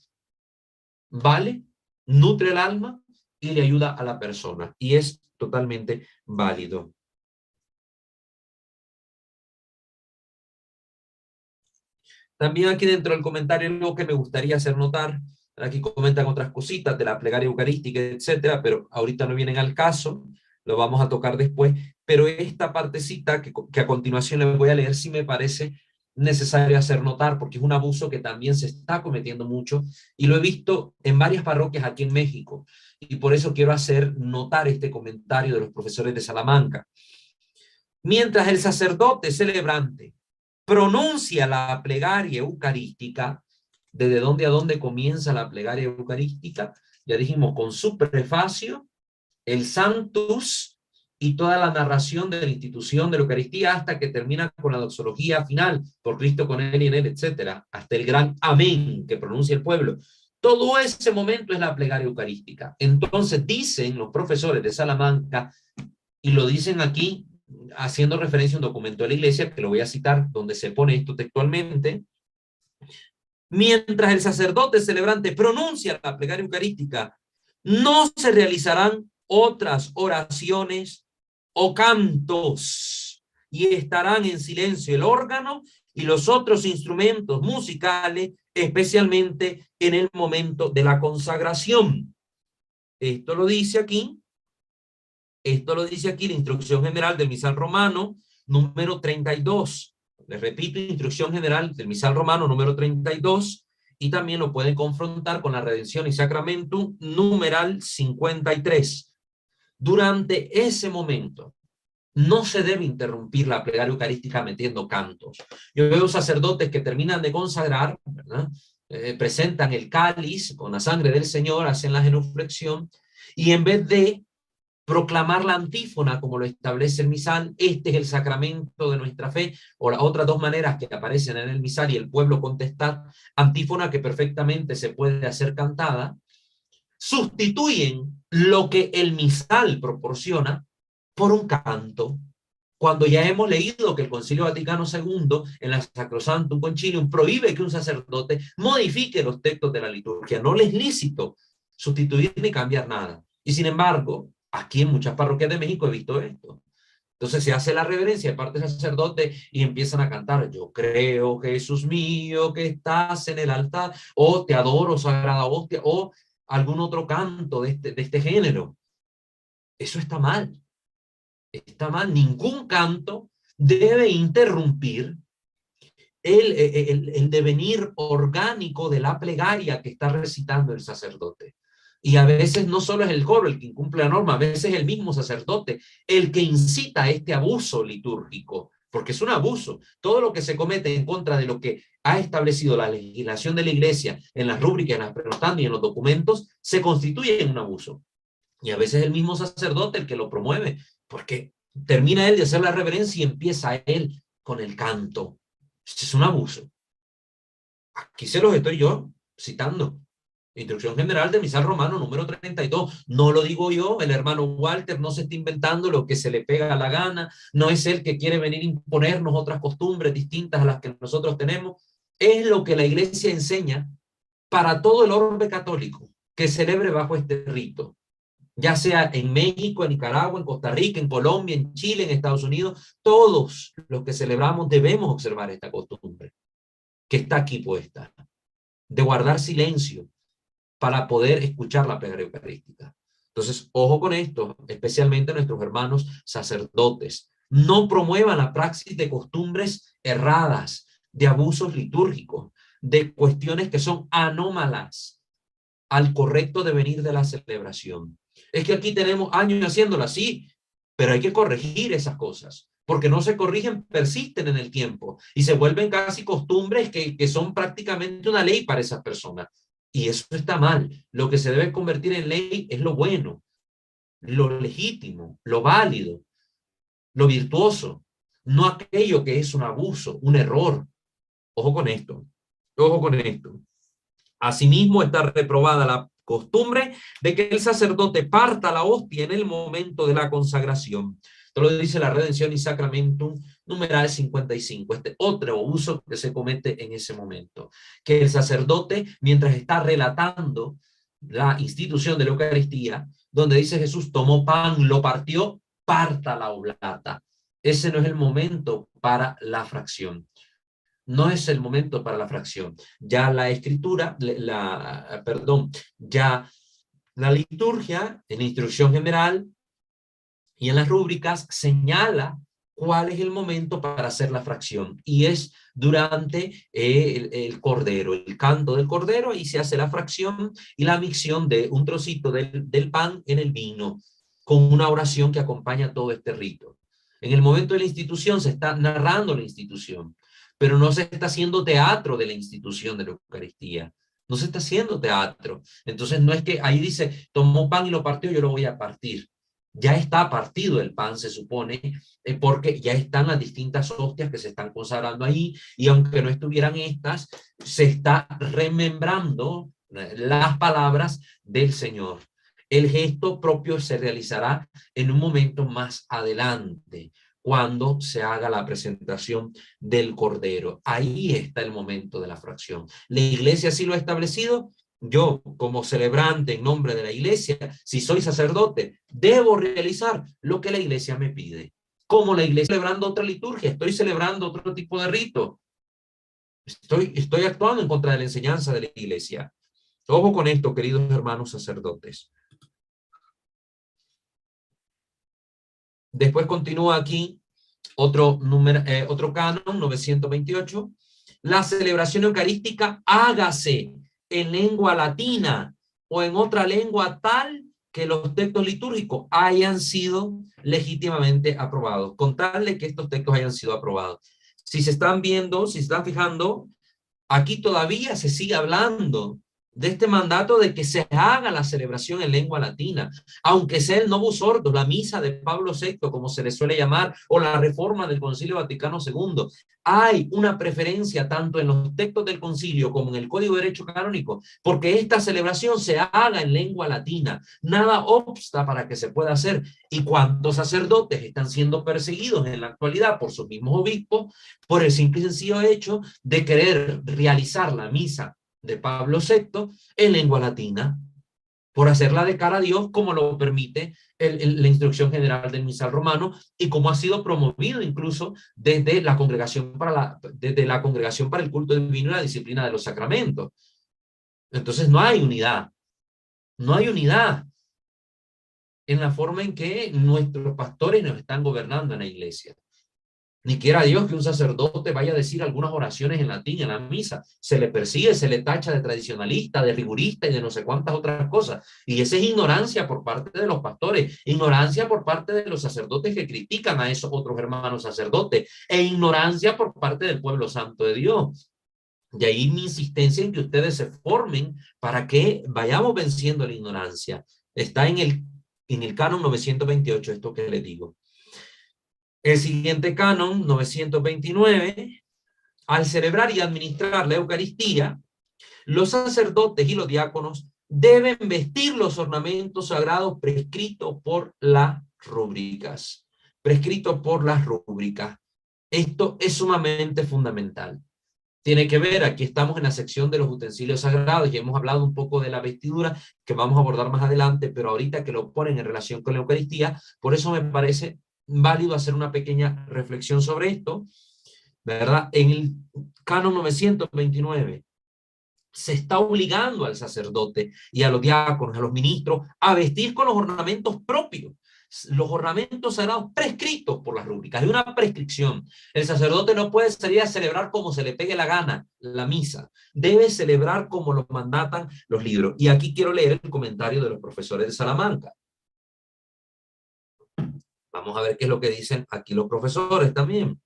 vale, nutre el alma y le ayuda a la persona, y es totalmente válido. También aquí dentro del comentario algo que me gustaría hacer notar, aquí comentan otras cositas de la plegaria eucarística, etcétera, pero ahorita no vienen al caso, lo vamos a tocar después, pero esta partecita que a continuación les voy a leer sí me parece necesario hacer notar, porque es un abuso que también se está cometiendo mucho, y lo he visto en varias parroquias aquí en México, y por eso quiero hacer notar este comentario de los profesores de Salamanca. Mientras el sacerdote celebrante pronuncia la plegaria eucarística, ¿desde dónde a dónde comienza la plegaria eucarística? Ya dijimos, con su prefacio, el Sanctus y toda la narración de la institución de la Eucaristía hasta que termina con la doxología final, por Cristo con él y en él, etcétera, hasta el gran amén que pronuncia el pueblo. Todo ese momento es la plegaria eucarística. Entonces dicen los profesores de Salamanca, y lo dicen aquí, haciendo referencia a un documento de la iglesia, que lo voy a citar, donde se pone esto textualmente: mientras el sacerdote celebrante pronuncia la plegaria eucarística, no se realizarán otras oraciones o cantos, y estarán en silencio el órgano y los otros instrumentos musicales, especialmente en el momento de la consagración. Esto lo dice aquí la Instrucción General del Misal Romano, número 32. Les repito, Instrucción General del Misal Romano, número 32, y también lo pueden confrontar con la Redención y Sacramentum, numeral 53. Durante ese momento, no se debe interrumpir la plegaria eucarística metiendo cantos. Yo veo sacerdotes que terminan de consagrar, ¿verdad? Presentan el cáliz con la sangre del Señor, hacen la genuflexión, y en vez de proclamar la antífona como lo establece el misal, este es el sacramento de nuestra fe, o las otras dos maneras que aparecen en el misal y el pueblo contestar, antífona que perfectamente se puede hacer cantada, sustituyen lo que el misal proporciona por un canto, cuando ya hemos leído que el Concilio Vaticano II en la Sacrosanctum Concilium prohíbe que un sacerdote modifique los textos de la liturgia. No le es lícito sustituir ni cambiar nada. Y sin embargo, aquí en muchas parroquias de México he visto esto. Entonces se hace la reverencia de parte del sacerdote y empiezan a cantar: yo creo, Jesús mío, que estás en el altar, o te adoro, sagrada hostia, o algún otro canto de este género. Eso está mal. Está mal. Ningún canto debe interrumpir el devenir orgánico de la plegaria que está recitando el sacerdote. Y a veces no solo es el coro el que incumple la norma, a veces es el mismo sacerdote el que incita a este abuso litúrgico, porque es un abuso. Todo lo que se comete en contra de lo que ha establecido la legislación de la iglesia en las rúbricas, en las prenostantes y en los documentos, se constituye en un abuso. Y a veces es el mismo sacerdote el que lo promueve, porque termina él de hacer la reverencia y empieza él con el canto. Es un abuso. Aquí se los estoy yo citando. Instrucción General de Misal Romano, número 32. No lo digo yo, el hermano Walter no se está inventando lo que se le pega a la gana, no es él que quiere venir a imponernos otras costumbres distintas a las que nosotros tenemos. Es lo que la iglesia enseña para todo el orbe católico que celebre bajo este rito, ya sea en México, en Nicaragua, en Costa Rica, en Colombia, en Chile, en Estados Unidos. Todos los que celebramos debemos observar esta costumbre que está aquí puesta, de guardar silencio para poder escuchar la plegaria eucarística. Entonces, ojo con esto, especialmente nuestros hermanos sacerdotes. No promuevan la praxis de costumbres erradas, de abusos litúrgicos, de cuestiones que son anómalas al correcto devenir de la celebración. Es que aquí tenemos años haciéndolo así, pero hay que corregir esas cosas, porque no se corrigen, persisten en el tiempo y se vuelven casi costumbres que son prácticamente una ley para esas personas. Y eso está mal. Lo que se debe convertir en ley es lo bueno, lo legítimo, lo válido, lo virtuoso, no aquello que es un abuso, un error. Ojo con esto, ojo con esto. Asimismo, está reprobada la costumbre de que el sacerdote parta la hostia en el momento de la consagración. Esto lo dice la Redención y Sacramentum, numeral 55. Este otro uso que se comete en ese momento. Que el sacerdote, mientras está relatando la institución de la Eucaristía, donde dice Jesús tomó pan, lo partió, parta la oblata. Ese no es el momento para la fracción. No es el momento para la fracción. Ya la escritura, ya la liturgia, en la instrucción general y en las rúbricas, señala cuál es el momento para hacer la fracción. Y es durante el cordero, el canto del cordero, y se hace la fracción y la micción de un trocito del pan en el vino, con una oración que acompaña todo este rito. En el momento de la institución se está narrando la institución, pero no se está haciendo teatro de la institución de la Eucaristía. No se está haciendo teatro. Entonces no es que ahí dice, tomó pan y lo partió, yo lo voy a partir. Ya está partido el pan, se supone, porque ya están las distintas hostias que se están consagrando ahí, y aunque no estuvieran estas, se está remembrando las palabras del Señor. El gesto propio se realizará en un momento más adelante, cuando se haga la presentación del Cordero. Ahí está el momento de la fracción. La Iglesia así lo ha establecido. Yo, como celebrante en nombre de la Iglesia, si soy sacerdote, debo realizar lo que la Iglesia me pide. Como la Iglesia celebrando otra liturgia, estoy celebrando otro tipo de rito. Estoy actuando en contra de la enseñanza de la Iglesia. Ojo con esto, queridos hermanos sacerdotes. Después continúa aquí otro canon, 928. La celebración eucarística hágase en lengua latina o en otra lengua tal que los textos litúrgicos hayan sido legítimamente aprobados, con tal de que estos textos hayan sido aprobados. Si se están viendo, si se están fijando, aquí todavía se sigue hablando de este mandato de que se haga la celebración en lengua latina, aunque sea el Novus Ordo, la misa de Pablo VI, como se le suele llamar, o la reforma del Concilio Vaticano II. Hay una preferencia tanto en los textos del concilio como en el Código de Derecho Canónico, porque esta celebración se haga en lengua latina. Nada obsta para que se pueda hacer. ¿Y cuántos sacerdotes están siendo perseguidos en la actualidad por sus mismos obispos por el simple y sencillo hecho de querer realizar la misa de Pablo VI en lengua latina, por hacerla de cara a Dios, como lo permite la instrucción general del misal romano y como ha sido promovido incluso desde la congregación para el culto divino y la disciplina de los sacramentos? Entonces no hay unidad en la forma en que nuestros pastores nos están gobernando en la iglesia. Ni quiera Dios que un sacerdote vaya a decir algunas oraciones en latín en la misa. Se le persigue, se le tacha de tradicionalista, de rigurista y de no sé cuántas otras cosas. Y esa es ignorancia por parte de los pastores, ignorancia por parte de los sacerdotes que critican a esos otros hermanos sacerdotes, e ignorancia por parte del pueblo santo de Dios. De ahí mi insistencia en que ustedes se formen para que vayamos venciendo la ignorancia. Está en el canon 928, esto que les digo. El siguiente canon, 929, al celebrar y administrar la Eucaristía, los sacerdotes y los diáconos deben vestir los ornamentos sagrados prescritos por las rúbricas. Esto es sumamente fundamental. Tiene que ver, aquí estamos en la sección de los utensilios sagrados y hemos hablado un poco de la vestidura que vamos a abordar más adelante, pero ahorita que lo ponen en relación con la Eucaristía, por eso me parece válido hacer una pequeña reflexión sobre esto, ¿verdad? En el canon 929 se está obligando al sacerdote y a los diáconos, a los ministros, a vestir con los ornamentos propios, los ornamentos sagrados prescritos por las rúbricas. Hay una prescripción. El sacerdote no puede salir a celebrar como se le pegue la gana la misa. Debe celebrar como lo mandatan los libros. Y aquí quiero leer el comentario de los profesores de Salamanca. Vamos a ver qué es lo que dicen aquí los profesores también.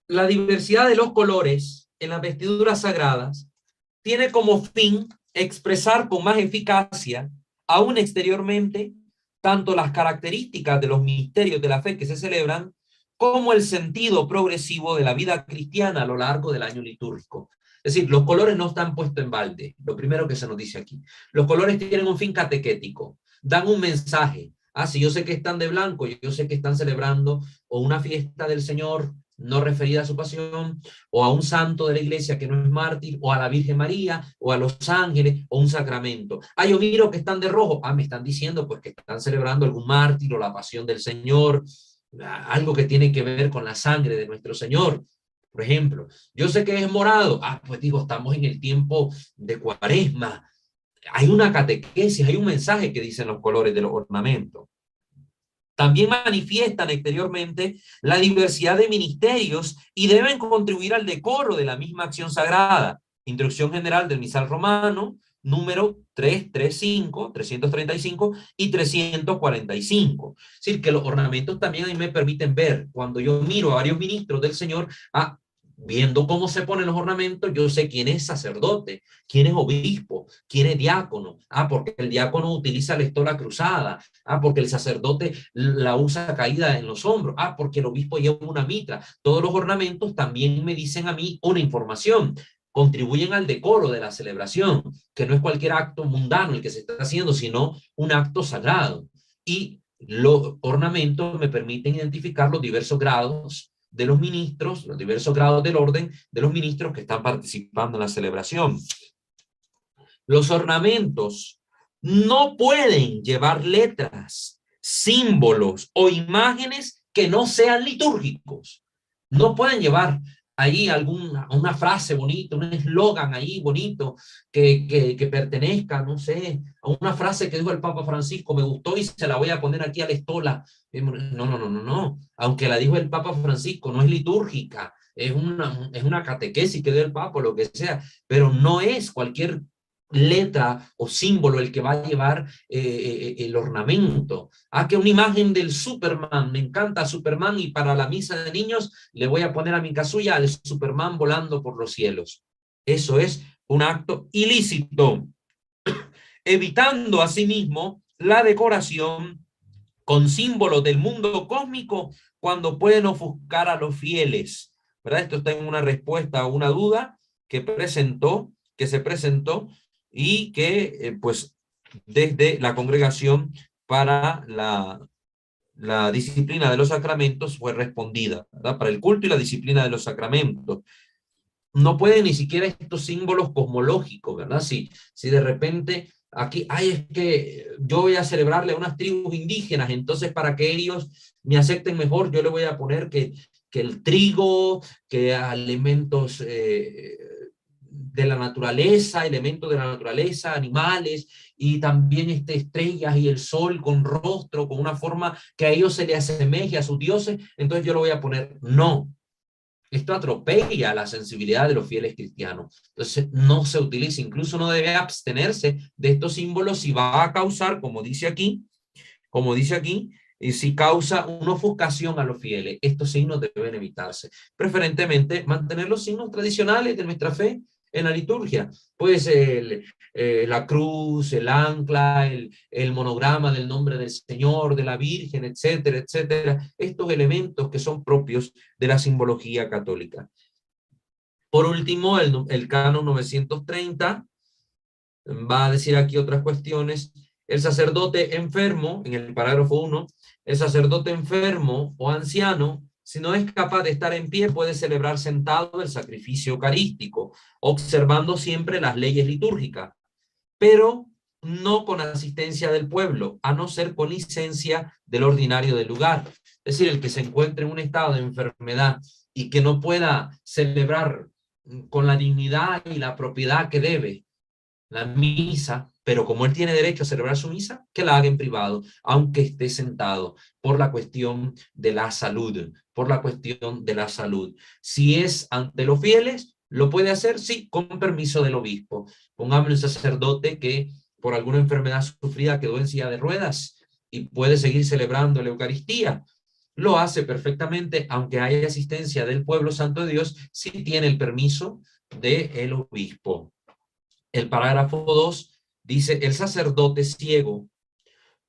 La diversidad de los colores en las vestiduras sagradas tiene como fin expresar con más eficacia, aún exteriormente, tanto las características de los misterios de la fe que se celebran, como el sentido progresivo de la vida cristiana a lo largo del año litúrgico. Es decir, los colores no están puestos en balde, lo primero que se nos dice aquí. Los colores tienen un fin catequético, dan un mensaje. Ah, si yo sé que están de blanco, yo sé que están celebrando o una fiesta del Señor no referida a su pasión, o a un santo de la iglesia que no es mártir, o a la Virgen María, o a los ángeles, o un sacramento. Ah, yo miro que están de rojo. Ah, me están diciendo pues que están celebrando algún mártir o la pasión del Señor, algo que tiene que ver con la sangre de nuestro Señor. Por ejemplo, yo sé que es morado. Ah, pues digo, estamos en el tiempo de Cuaresma. Hay una catequesis, hay un mensaje que dicen los colores de los ornamentos. También manifiestan exteriormente la diversidad de ministerios y deben contribuir al decoro de la misma acción sagrada. Introducción general del misal romano, número 335, 335 y 345. Es decir, que los ornamentos también a mí me permiten ver, cuando yo miro a varios ministros del Señor, viendo cómo se ponen los ornamentos, yo sé quién es sacerdote, quién es obispo, quién es diácono. Ah, porque el diácono utiliza la estola cruzada. Ah, porque el sacerdote la usa caída en los hombros. Ah, porque el obispo lleva una mitra. Todos los ornamentos también me dicen a mí una información. Contribuyen al decoro de la celebración, que no es cualquier acto mundano el que se está haciendo, sino un acto sagrado. Y los ornamentos me permiten identificar los diversos grados de los ministros, los diversos grados del orden de los ministros que están participando en la celebración. Los ornamentos no pueden llevar letras, símbolos o imágenes que no sean litúrgicos. No pueden llevar ahí una frase bonita, un eslogan ahí bonito que pertenezca, no sé, a una frase que dijo el Papa Francisco, me gustó y se la voy a poner aquí a la estola. No. Aunque la dijo el Papa Francisco, no es litúrgica, es una catequesis que dio el Papa, lo que sea, pero no es cualquier letra o símbolo el que va a llevar el ornamento. Que una imagen del Superman, me encanta Superman, y para la misa de niños le voy a poner a mi casulla al Superman volando por los cielos. Eso es un acto ilícito, evitando asimismo la decoración con símbolos del mundo cósmico cuando pueden ofuscar a los fieles, ¿verdad? Esto está en una respuesta a una duda que se presentó y que pues desde la Congregación para la disciplina de los sacramentos fue respondida, ¿verdad? Para el culto y la disciplina de los sacramentos. No pueden ni siquiera estos símbolos cosmológicos, ¿verdad? Si de repente aquí, es que yo voy a celebrarle a unas tribus indígenas, entonces para que ellos me acepten mejor, yo le voy a poner que el trigo, que elementos de la naturaleza, animales, y también estrellas y el sol con rostro, con una forma que a ellos se les asemeje a sus dioses, entonces yo lo voy a poner. No. Esto atropella la sensibilidad de los fieles cristianos. Entonces no se utiliza, incluso no debe abstenerse de estos símbolos si va a causar, como dice aquí, y si causa una ofuscación a los fieles. Estos signos deben evitarse. Preferentemente mantener los signos tradicionales de nuestra fe en la liturgia, pues la cruz, el ancla, el monograma del nombre del Señor, de la Virgen, etcétera, etcétera, estos elementos que son propios de la simbología católica. Por último, el canon 930 va a decir aquí otras cuestiones. El sacerdote enfermo, en el parágrafo 1, el sacerdote enfermo o anciano, si no es capaz de estar en pie, puede celebrar sentado el sacrificio eucarístico, observando siempre las leyes litúrgicas, pero no con asistencia del pueblo, a no ser con licencia del ordinario del lugar. Es decir, el que se encuentre en un estado de enfermedad y que no pueda celebrar con la dignidad y la propiedad que debe la misa, pero como él tiene derecho a celebrar su misa, que la haga en privado, aunque esté sentado, por la cuestión de la salud, Si es ante los fieles, ¿lo puede hacer? Sí, con permiso del obispo. Pongamos un sacerdote que por alguna enfermedad sufrida quedó en silla de ruedas y puede seguir celebrando la Eucaristía. Lo hace perfectamente, aunque haya asistencia del pueblo santo de Dios, si tiene el permiso del obispo. El parágrafo 2 dice: el sacerdote ciego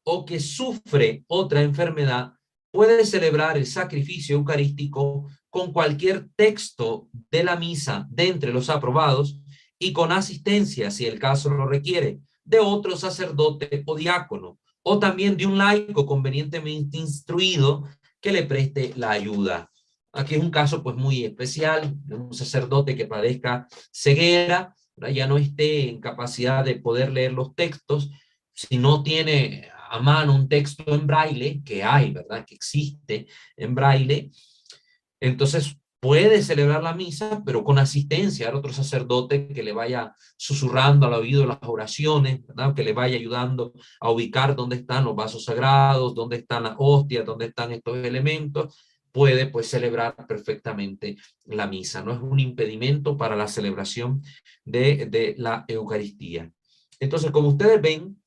o que sufre otra enfermedad puede celebrar el sacrificio eucarístico con cualquier texto de la misa de entre los aprobados y con asistencia, si el caso lo requiere, de otro sacerdote o diácono, o también de un laico convenientemente instruido que le preste la ayuda. Aquí es un caso pues muy especial, de un sacerdote que padezca ceguera, ¿verdad? Ya no esté en capacidad de poder leer los textos, si no tiene a mano un texto en braille, que hay, ¿verdad? Que existe en braille, entonces puede celebrar la misa, pero con asistencia de otro sacerdote que le vaya susurrando al oído las oraciones, ¿verdad? Que le vaya ayudando a ubicar dónde están los vasos sagrados, dónde están las hostias, dónde están estos elementos. Puede pues celebrar perfectamente la misa. No es un impedimento para la celebración de la Eucaristía. Entonces, como ustedes ven,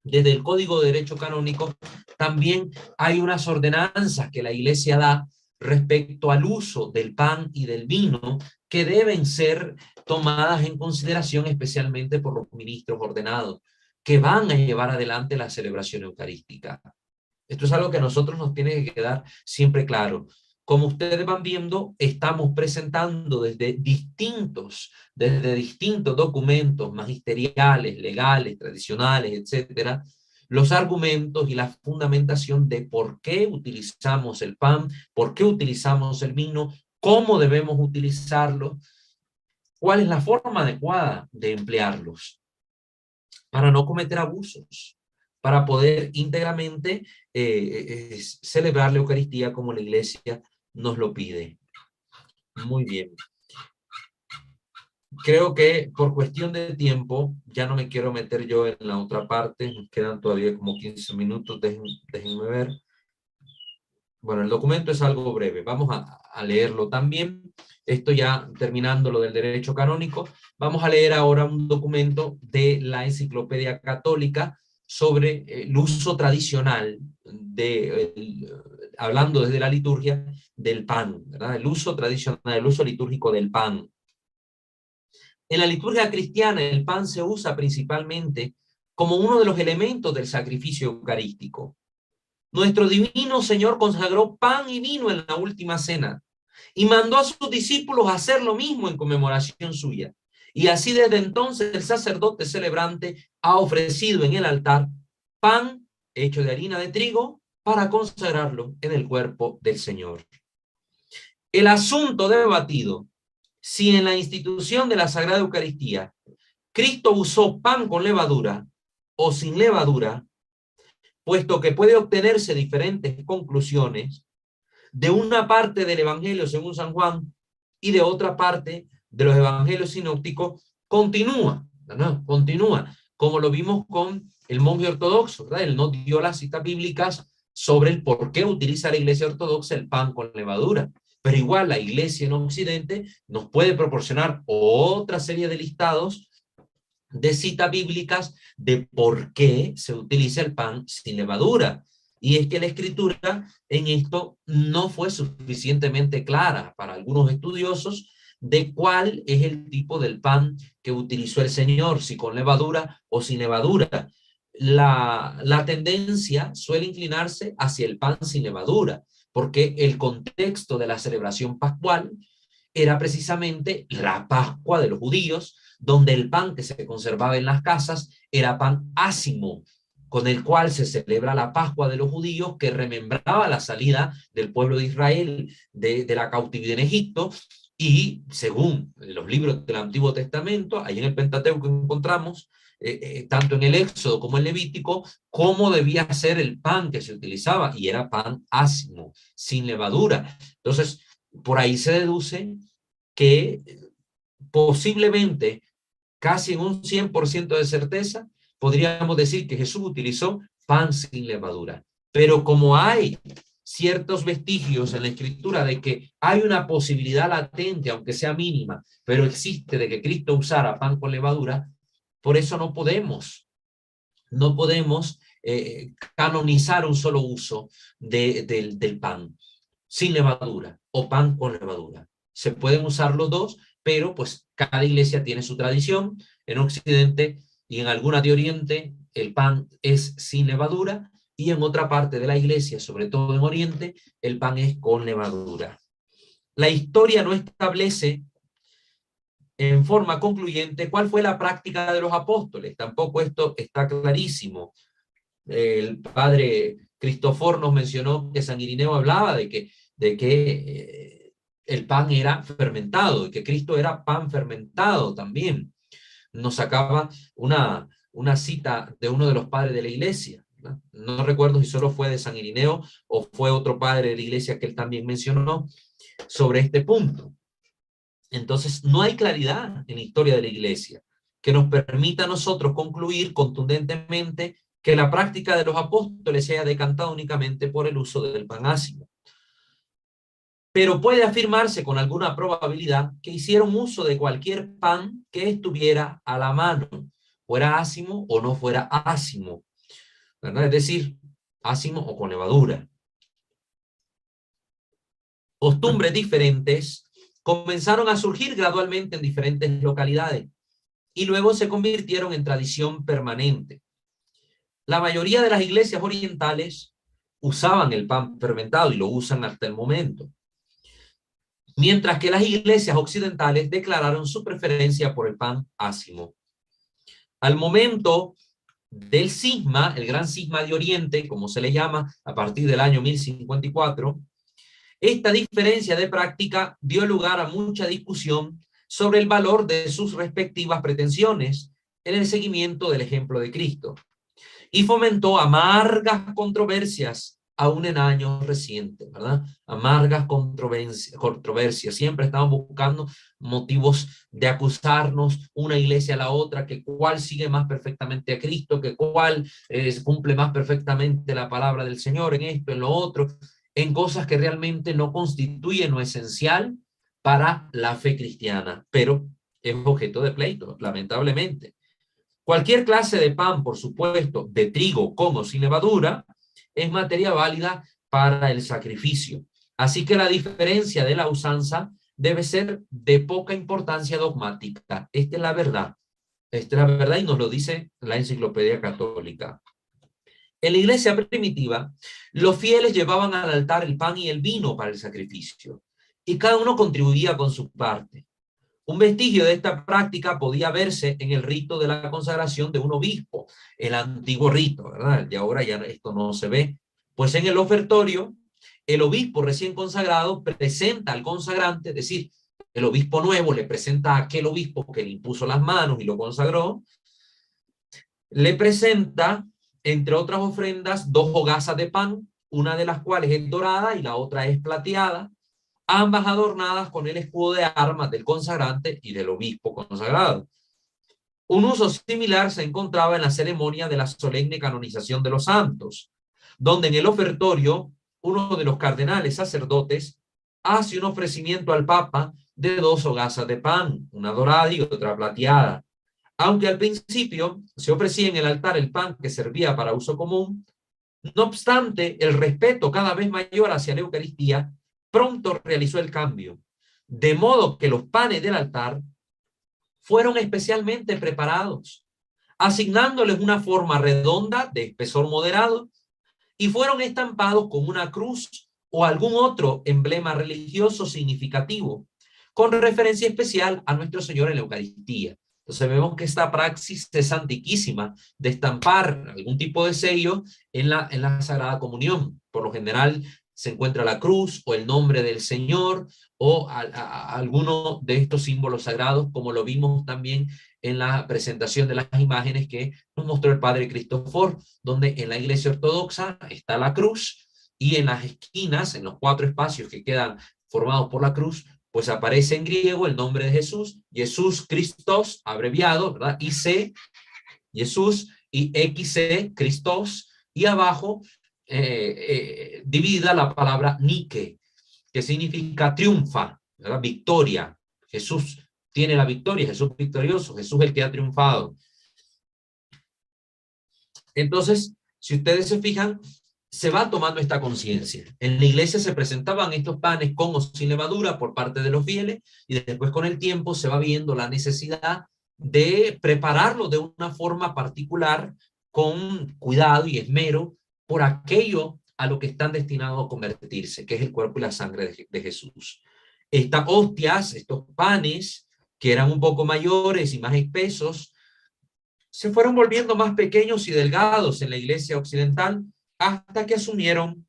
desde el Código de Derecho Canónico también hay unas ordenanzas que la Iglesia da respecto al uso del pan y del vino que deben ser tomadas en consideración especialmente por los ministros ordenados que van a llevar adelante la celebración eucarística. Esto es algo que a nosotros nos tiene que quedar siempre claro. Como ustedes van viendo, estamos presentando desde distintos documentos magisteriales, legales, tradicionales, etcétera, los argumentos y la fundamentación de por qué utilizamos el pan, por qué utilizamos el vino, cómo debemos utilizarlo, cuál es la forma adecuada de emplearlos para no cometer abusos, para poder íntegramente celebrar la Eucaristía como la Iglesia nos lo pide. Muy bien. Creo que por cuestión de tiempo, ya no me quiero meter yo en la otra parte, nos quedan todavía como 15 minutos, déjenme ver. Bueno, el documento es algo breve, vamos a leerlo también. Esto ya terminando lo del derecho canónico, vamos a leer ahora un documento de la Enciclopedia Católica sobre el uso tradicional, hablando desde la liturgia, del pan, ¿verdad? El uso tradicional, el uso litúrgico del pan. En la liturgia cristiana el pan se usa principalmente como uno de los elementos del sacrificio eucarístico. Nuestro divino Señor consagró pan y vino en la última cena y mandó a sus discípulos a hacer lo mismo en conmemoración suya. Y así desde entonces el sacerdote celebrante ha ofrecido en el altar pan hecho de harina de trigo para consagrarlo en el cuerpo del Señor. El asunto debatido, si en la institución de la Sagrada Eucaristía Cristo usó pan con levadura o sin levadura, puesto que puede obtenerse diferentes conclusiones de una parte del Evangelio según San Juan y de otra parte de los Evangelios sinópticos, continúa, ¿no? Continúa, como lo vimos con el monje ortodoxo, ¿verdad? Él no dio las citas bíblicas sobre el por qué utiliza la Iglesia ortodoxa el pan con levadura, pero igual la Iglesia en Occidente nos puede proporcionar otra serie de listados de citas bíblicas de por qué se utiliza el pan sin levadura. Y es que la Escritura en esto no fue suficientemente clara para algunos estudiosos de cuál es el tipo del pan que utilizó el Señor, si con levadura o sin levadura. La tendencia suele inclinarse hacia el pan sin levadura, porque el contexto de la celebración pascual era precisamente la Pascua de los judíos, donde el pan que se conservaba en las casas era pan ácimo, con el cual se celebra la Pascua de los judíos, que remembraba la salida del pueblo de Israel de la cautividad en Egipto, y según los libros del Antiguo Testamento, ahí en el Pentateuco encontramos, tanto en el Éxodo como en Levítico, cómo debía ser el pan que se utilizaba, y era pan ácimo, sin levadura. Entonces, por ahí se deduce que posiblemente, casi en un 100% de certeza, podríamos decir que Jesús utilizó pan sin levadura. Pero como hay ciertos vestigios en la Escritura de que hay una posibilidad latente, aunque sea mínima, pero existe, de que Cristo usara pan con levadura, por eso no podemos canonizar un solo uso del pan sin levadura o pan con levadura. Se pueden usar los dos, pero pues cada iglesia tiene su tradición. En Occidente y en alguna de Oriente el pan es sin levadura, y en otra parte de la iglesia, sobre todo en Oriente, el pan es con levadura. La historia no establece en forma concluyente cuál fue la práctica de los apóstoles. Tampoco esto está clarísimo. El padre Cristoforo nos mencionó que San Irineo hablaba de que el pan era fermentado y que Cristo era pan fermentado también. Nos sacaba una cita de uno de los padres de la iglesia. No recuerdo si solo fue de San Irineo o fue otro padre de la iglesia que él también mencionó sobre este punto. Entonces, no hay claridad en la historia de la iglesia que nos permita a nosotros concluir contundentemente que la práctica de los apóstoles se haya decantado únicamente por el uso del pan ácimo. Pero puede afirmarse con alguna probabilidad que hicieron uso de cualquier pan que estuviera a la mano, fuera ácimo o no fuera ácimo, ¿verdad? Es decir, ácimo o con levadura. Costumbres diferentes comenzaron a surgir gradualmente en diferentes localidades y luego se convirtieron en tradición permanente. La mayoría de las iglesias orientales usaban el pan fermentado y lo usan hasta el momento, mientras que las iglesias occidentales declararon su preferencia por el pan ácimo. Al momento del cisma, el gran cisma de Oriente, como se le llama, a partir del año 1054, esta diferencia de práctica dio lugar a mucha discusión sobre el valor de sus respectivas pretensiones en el seguimiento del ejemplo de Cristo y fomentó amargas controversias aún en años recientes, ¿verdad? Amargas controversias. Siempre estaban buscando motivos de acusarnos una iglesia a la otra, que cuál sigue más perfectamente a Cristo, que cuál cumple más perfectamente la palabra del Señor en esto, en lo otro, en cosas que realmente no constituyen lo esencial para la fe cristiana, pero es objeto de pleito, lamentablemente. Cualquier clase de pan, por supuesto, de trigo con o sin levadura, es materia válida para el sacrificio. Así que la diferencia de la usanza debe ser de poca importancia dogmática. Esta es la verdad. Esta es la verdad y nos lo dice la Enciclopedia Católica. En la iglesia primitiva, los fieles llevaban al altar el pan y el vino para el sacrificio, y cada uno contribuía con su parte. Un vestigio de esta práctica podía verse en el rito de la consagración de un obispo, el antiguo rito, ¿verdad? Y ahora ya esto no se ve. Pues en el ofertorio, el obispo recién consagrado presenta al consagrante, es decir, el obispo nuevo le presenta a aquel obispo que le impuso las manos y lo consagró, le presenta, entre otras ofrendas, 2 hogazas de pan, una de las cuales es dorada y la otra es plateada, ambas adornadas con el escudo de armas del consagrante y del obispo consagrado. Un uso similar se encontraba en la ceremonia de la solemne canonización de los santos, donde en el ofertorio uno de los cardenales sacerdotes hace un ofrecimiento al Papa de 2 hogazas de pan, una dorada y otra plateada. Aunque al principio se ofrecía en el altar el pan que servía para uso común, no obstante, el respeto cada vez mayor hacia la Eucaristía pronto realizó el cambio, de modo que los panes del altar fueron especialmente preparados, asignándoles una forma redonda de espesor moderado y fueron estampados con una cruz o algún otro emblema religioso significativo, con referencia especial a nuestro Señor en la Eucaristía. Entonces vemos que esta praxis es antiquísima de estampar algún tipo de sello en la Sagrada Comunión. Por lo general se encuentra la cruz o el nombre del Señor o alguno de estos símbolos sagrados, como lo vimos también en la presentación de las imágenes que nos mostró el padre Cristoforo, donde en la iglesia ortodoxa está la cruz y en las esquinas, en los 4 espacios que quedan formados por la cruz, pues aparece en griego el nombre de Jesús, Jesús Christos, abreviado, ¿verdad? IC, Jesús, y XC, Christos, y abajo dividida la palabra Nike, que significa triunfa, ¿verdad? Victoria. Jesús tiene la victoria, Jesús victorioso, Jesús el que ha triunfado. Entonces, si ustedes se fijan, se va tomando esta conciencia. En la iglesia se presentaban estos panes con o sin levadura por parte de los fieles y después con el tiempo se va viendo la necesidad de prepararlo de una forma particular con cuidado y esmero por aquello a lo que están destinados a convertirse, que es el cuerpo y la sangre de Jesús. Estas hostias, estos panes, que eran un poco mayores y más espesos, se fueron volviendo más pequeños y delgados en la iglesia occidental hasta que asumieron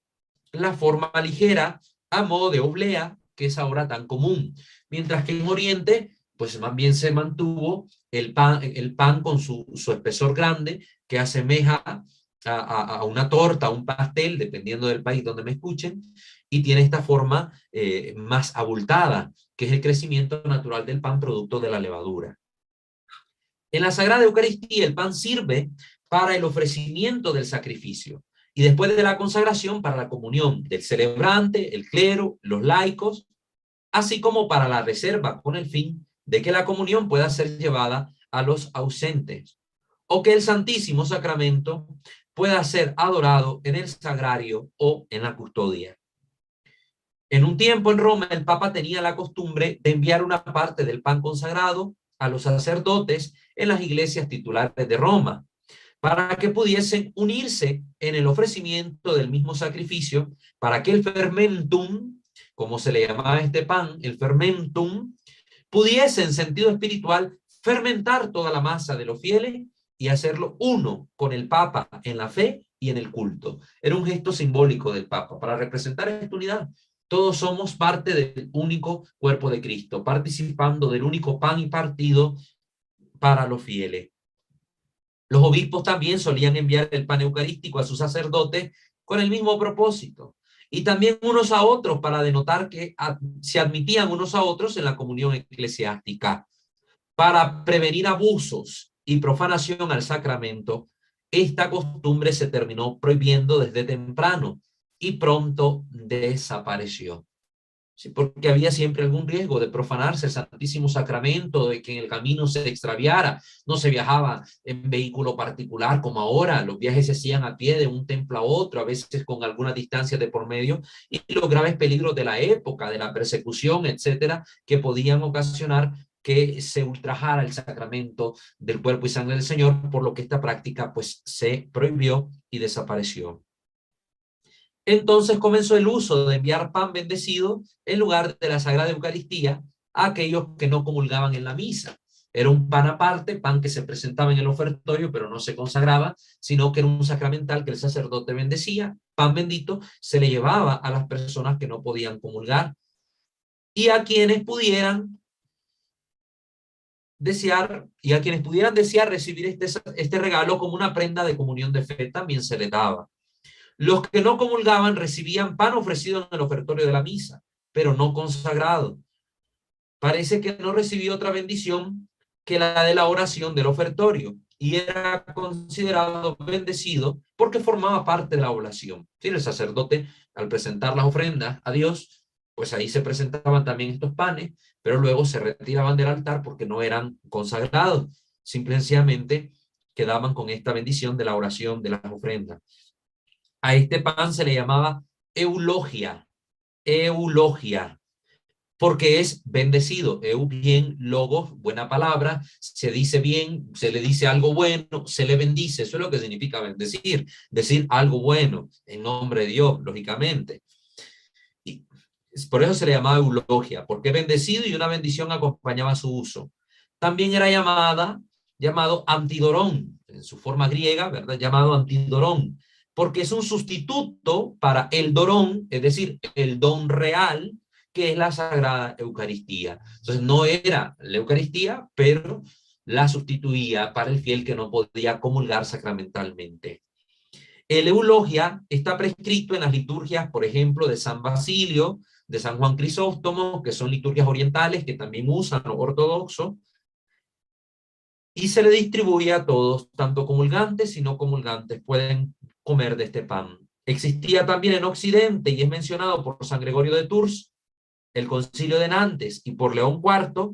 la forma ligera a modo de oblea, que es ahora tan común. Mientras que en Oriente, pues más bien se mantuvo el pan con su espesor grande, que asemeja a una torta, a un pastel, dependiendo del país donde me escuchen, y tiene esta forma más abultada, que es el crecimiento natural del pan producto de la levadura. En la Sagrada Eucaristía el pan sirve para el ofrecimiento del sacrificio y después de la consagración para la comunión del celebrante, el clero, los laicos, así como para la reserva con el fin de que la comunión pueda ser llevada a los ausentes o que el Santísimo Sacramento pueda ser adorado en el sagrario o en la custodia. En un tiempo en Roma el Papa tenía la costumbre de enviar una parte del pan consagrado a los sacerdotes en las iglesias titulares de Roma, para que pudiesen unirse en el ofrecimiento del mismo sacrificio, para que el fermentum, como se le llamaba este pan, el fermentum, pudiese en sentido espiritual fermentar toda la masa de los fieles y hacerlo uno con el Papa en la fe y en el culto. Era un gesto simbólico del Papa para representar esta unidad. Todos somos parte del único cuerpo de Cristo, participando del único pan y partido para los fieles. Los obispos también solían enviar el pan eucarístico a sus sacerdotes con el mismo propósito. Y también unos a otros para denotar que se admitían unos a otros en la comunión eclesiástica. Para prevenir abusos y profanación al sacramento, esta costumbre se terminó prohibiendo desde temprano y pronto desapareció. Sí, porque había siempre algún riesgo de profanarse el Santísimo Sacramento, de que en el camino se extraviara. No se viajaba en vehículo particular como ahora, los viajes se hacían a pie de un templo a otro, a veces con alguna distancia de por medio, y los graves peligros de la época, de la persecución, etcétera, que podían ocasionar que se ultrajara el sacramento del cuerpo y sangre del Señor, por lo que esta práctica pues se prohibió y desapareció. Entonces comenzó el uso de enviar pan bendecido en lugar de la Sagrada Eucaristía a aquellos que no comulgaban en la misa. Era un pan aparte, pan que se presentaba en el ofertorio, pero no se consagraba, sino que era un sacramental que el sacerdote bendecía, pan bendito, se le llevaba a las personas que no podían comulgar y a quienes pudieran desear, recibir este regalo como una prenda de comunión de fe, también se le daba. Los que no comulgaban recibían pan ofrecido en el ofertorio de la misa, pero no consagrado. Parece que no recibió otra bendición que la de la oración del ofertorio y era considerado bendecido porque formaba parte de la oblación. Sí, el sacerdote, al presentar las ofrendas a Dios, pues ahí se presentaban también estos panes, pero luego se retiraban del altar porque no eran consagrados. Simplemente quedaban con esta bendición de la oración de las ofrendas. A este pan se le llamaba eulogia, porque es bendecido. Eu bien, logos, buena palabra, se dice bien, se le dice algo bueno, se le bendice. Eso es lo que significa bendecir, decir algo bueno en nombre de Dios, lógicamente. Y por eso se le llamaba eulogia, porque bendecido y una bendición acompañaba su uso. También era llamado antidorón, en su forma griega, ¿verdad? Llamado antidorón, porque es un sustituto para el dorón, es decir, el don real, que es la Sagrada Eucaristía. Entonces no era la Eucaristía, pero la sustituía para el fiel que no podía comulgar sacramentalmente. El eulogia está prescrito en las liturgias, por ejemplo, de San Basilio, de San Juan Crisóstomo, que son liturgias orientales que también usan los ortodoxos, y se le distribuye a todos, tanto comulgantes y no comulgantes pueden comer de este pan. Existía también en Occidente y es mencionado por San Gregorio de Tours, el Concilio de Nantes y por León IV,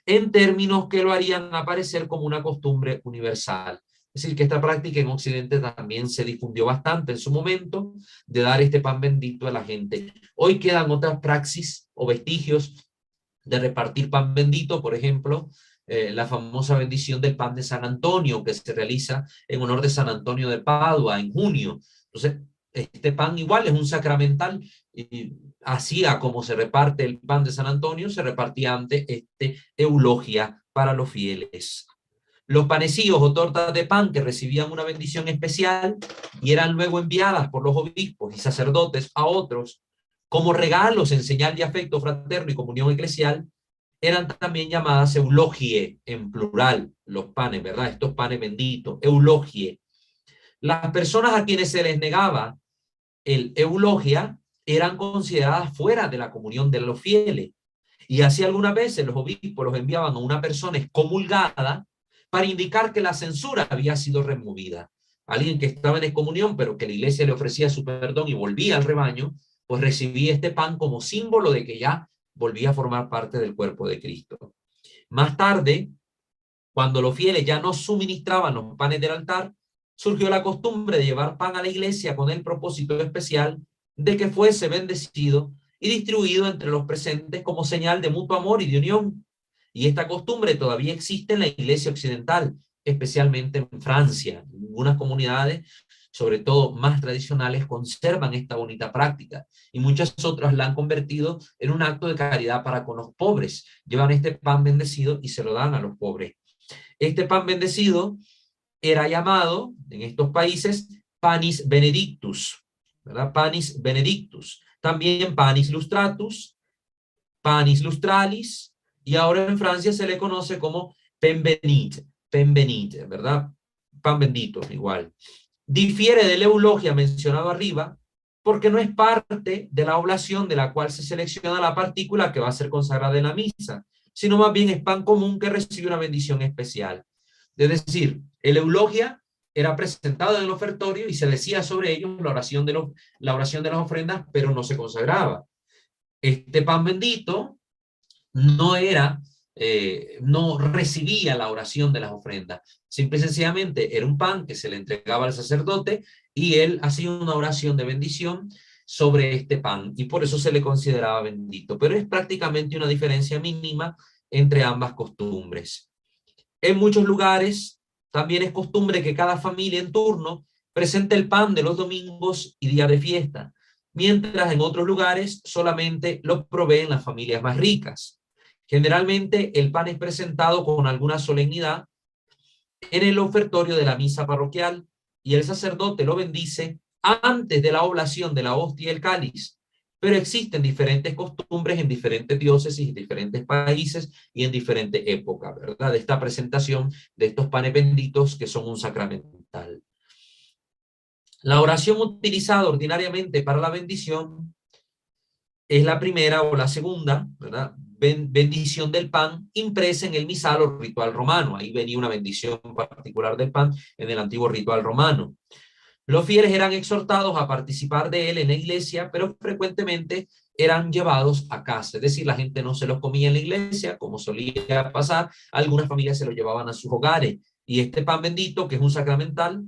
en términos que lo harían aparecer como una costumbre universal. Es decir, que esta práctica en Occidente también se difundió bastante en su momento de dar este pan bendito a la gente. Hoy quedan otras praxis o vestigios de repartir pan bendito, por ejemplo, la famosa bendición del pan de San Antonio, que se realiza en honor de San Antonio de Padua en junio. Entonces, este pan igual es un sacramental, y así a como se reparte el pan de San Antonio, se repartía antes eulogia para los fieles. Los panecillos o tortas de pan que recibían una bendición especial y eran luego enviadas por los obispos y sacerdotes a otros como regalos en señal de afecto fraterno y comunión eclesial, eran también llamadas eulogie, en plural, los panes, ¿verdad? Estos panes benditos, eulogie. Las personas a quienes se les negaba el eulogia eran consideradas fuera de la comunión de los fieles. Y así algunas veces los obispos los enviaban a una persona excomulgada para indicar que la censura había sido removida. Alguien que estaba en excomunión, pero que la iglesia le ofrecía su perdón y volvía al rebaño, pues recibía este pan como símbolo de que ya volvía a formar parte del cuerpo de Cristo. Más tarde, cuando los fieles ya no suministraban los panes del altar, surgió la costumbre de llevar pan a la iglesia con el propósito especial de que fuese bendecido y distribuido entre los presentes como señal de mutuo amor y de unión. Y esta costumbre todavía existe en la iglesia occidental, especialmente en Francia. Algunas comunidades, sobre todo más tradicionales, conservan esta bonita práctica y muchas otras la han convertido en un acto de caridad para con los pobres. Llevan este pan bendecido y se lo dan a los pobres. Este pan bendecido era llamado en estos países panis benedictus, ¿verdad? Panis benedictus. También panis lustratus, panis lustralis, y ahora en Francia se le conoce como pen benite, ¿verdad? Pan bendito, igual. Difiere de la eulogia mencionado arriba, porque no es parte de la oblación de la cual se selecciona la partícula que va a ser consagrada en la misa, sino más bien es pan común que recibe una bendición especial. Es decir, el eulogia era presentado en el ofertorio y se decía sobre ellos la oración de las ofrendas, pero no se consagraba. Este pan bendito no era, no recibía la oración de las ofrendas. Simple y sencillamente era un pan que se le entregaba al sacerdote y él hacía una oración de bendición sobre este pan y por eso se le consideraba bendito. Pero es prácticamente una diferencia mínima entre ambas costumbres. En muchos lugares también es costumbre que cada familia en turno presente el pan de los domingos y días de fiesta, mientras en otros lugares solamente lo proveen las familias más ricas. Generalmente el pan es presentado con alguna solemnidad en el ofertorio de la misa parroquial y el sacerdote lo bendice antes de la oblación de la hostia y el cáliz. Pero existen diferentes costumbres en diferentes diócesis, en diferentes países y en diferentes épocas, ¿verdad? De esta presentación de estos panes benditos que son un sacramental. La oración utilizada ordinariamente para la bendición es la primera o la segunda, ¿verdad? Bendición del pan impresa en el misal o ritual romano. Ahí venía una bendición particular del pan en el antiguo ritual romano. Los fieles eran exhortados a participar de él en la iglesia, pero frecuentemente eran llevados a casa. Es decir, la gente no se los comía en la iglesia, como solía pasar. Algunas familias se lo llevaban a sus hogares. Y este pan bendito, que es un sacramental,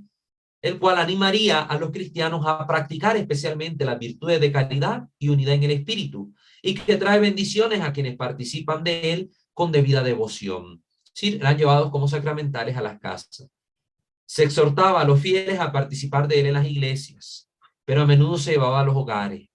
el cual animaría a los cristianos a practicar especialmente las virtudes de caridad y unidad en el espíritu, y que trae bendiciones a quienes participan de él con debida devoción. Sí, eran llevados como sacramentales a las casas. Se exhortaba a los fieles a participar de él en las iglesias, pero a menudo se llevaba a los hogares.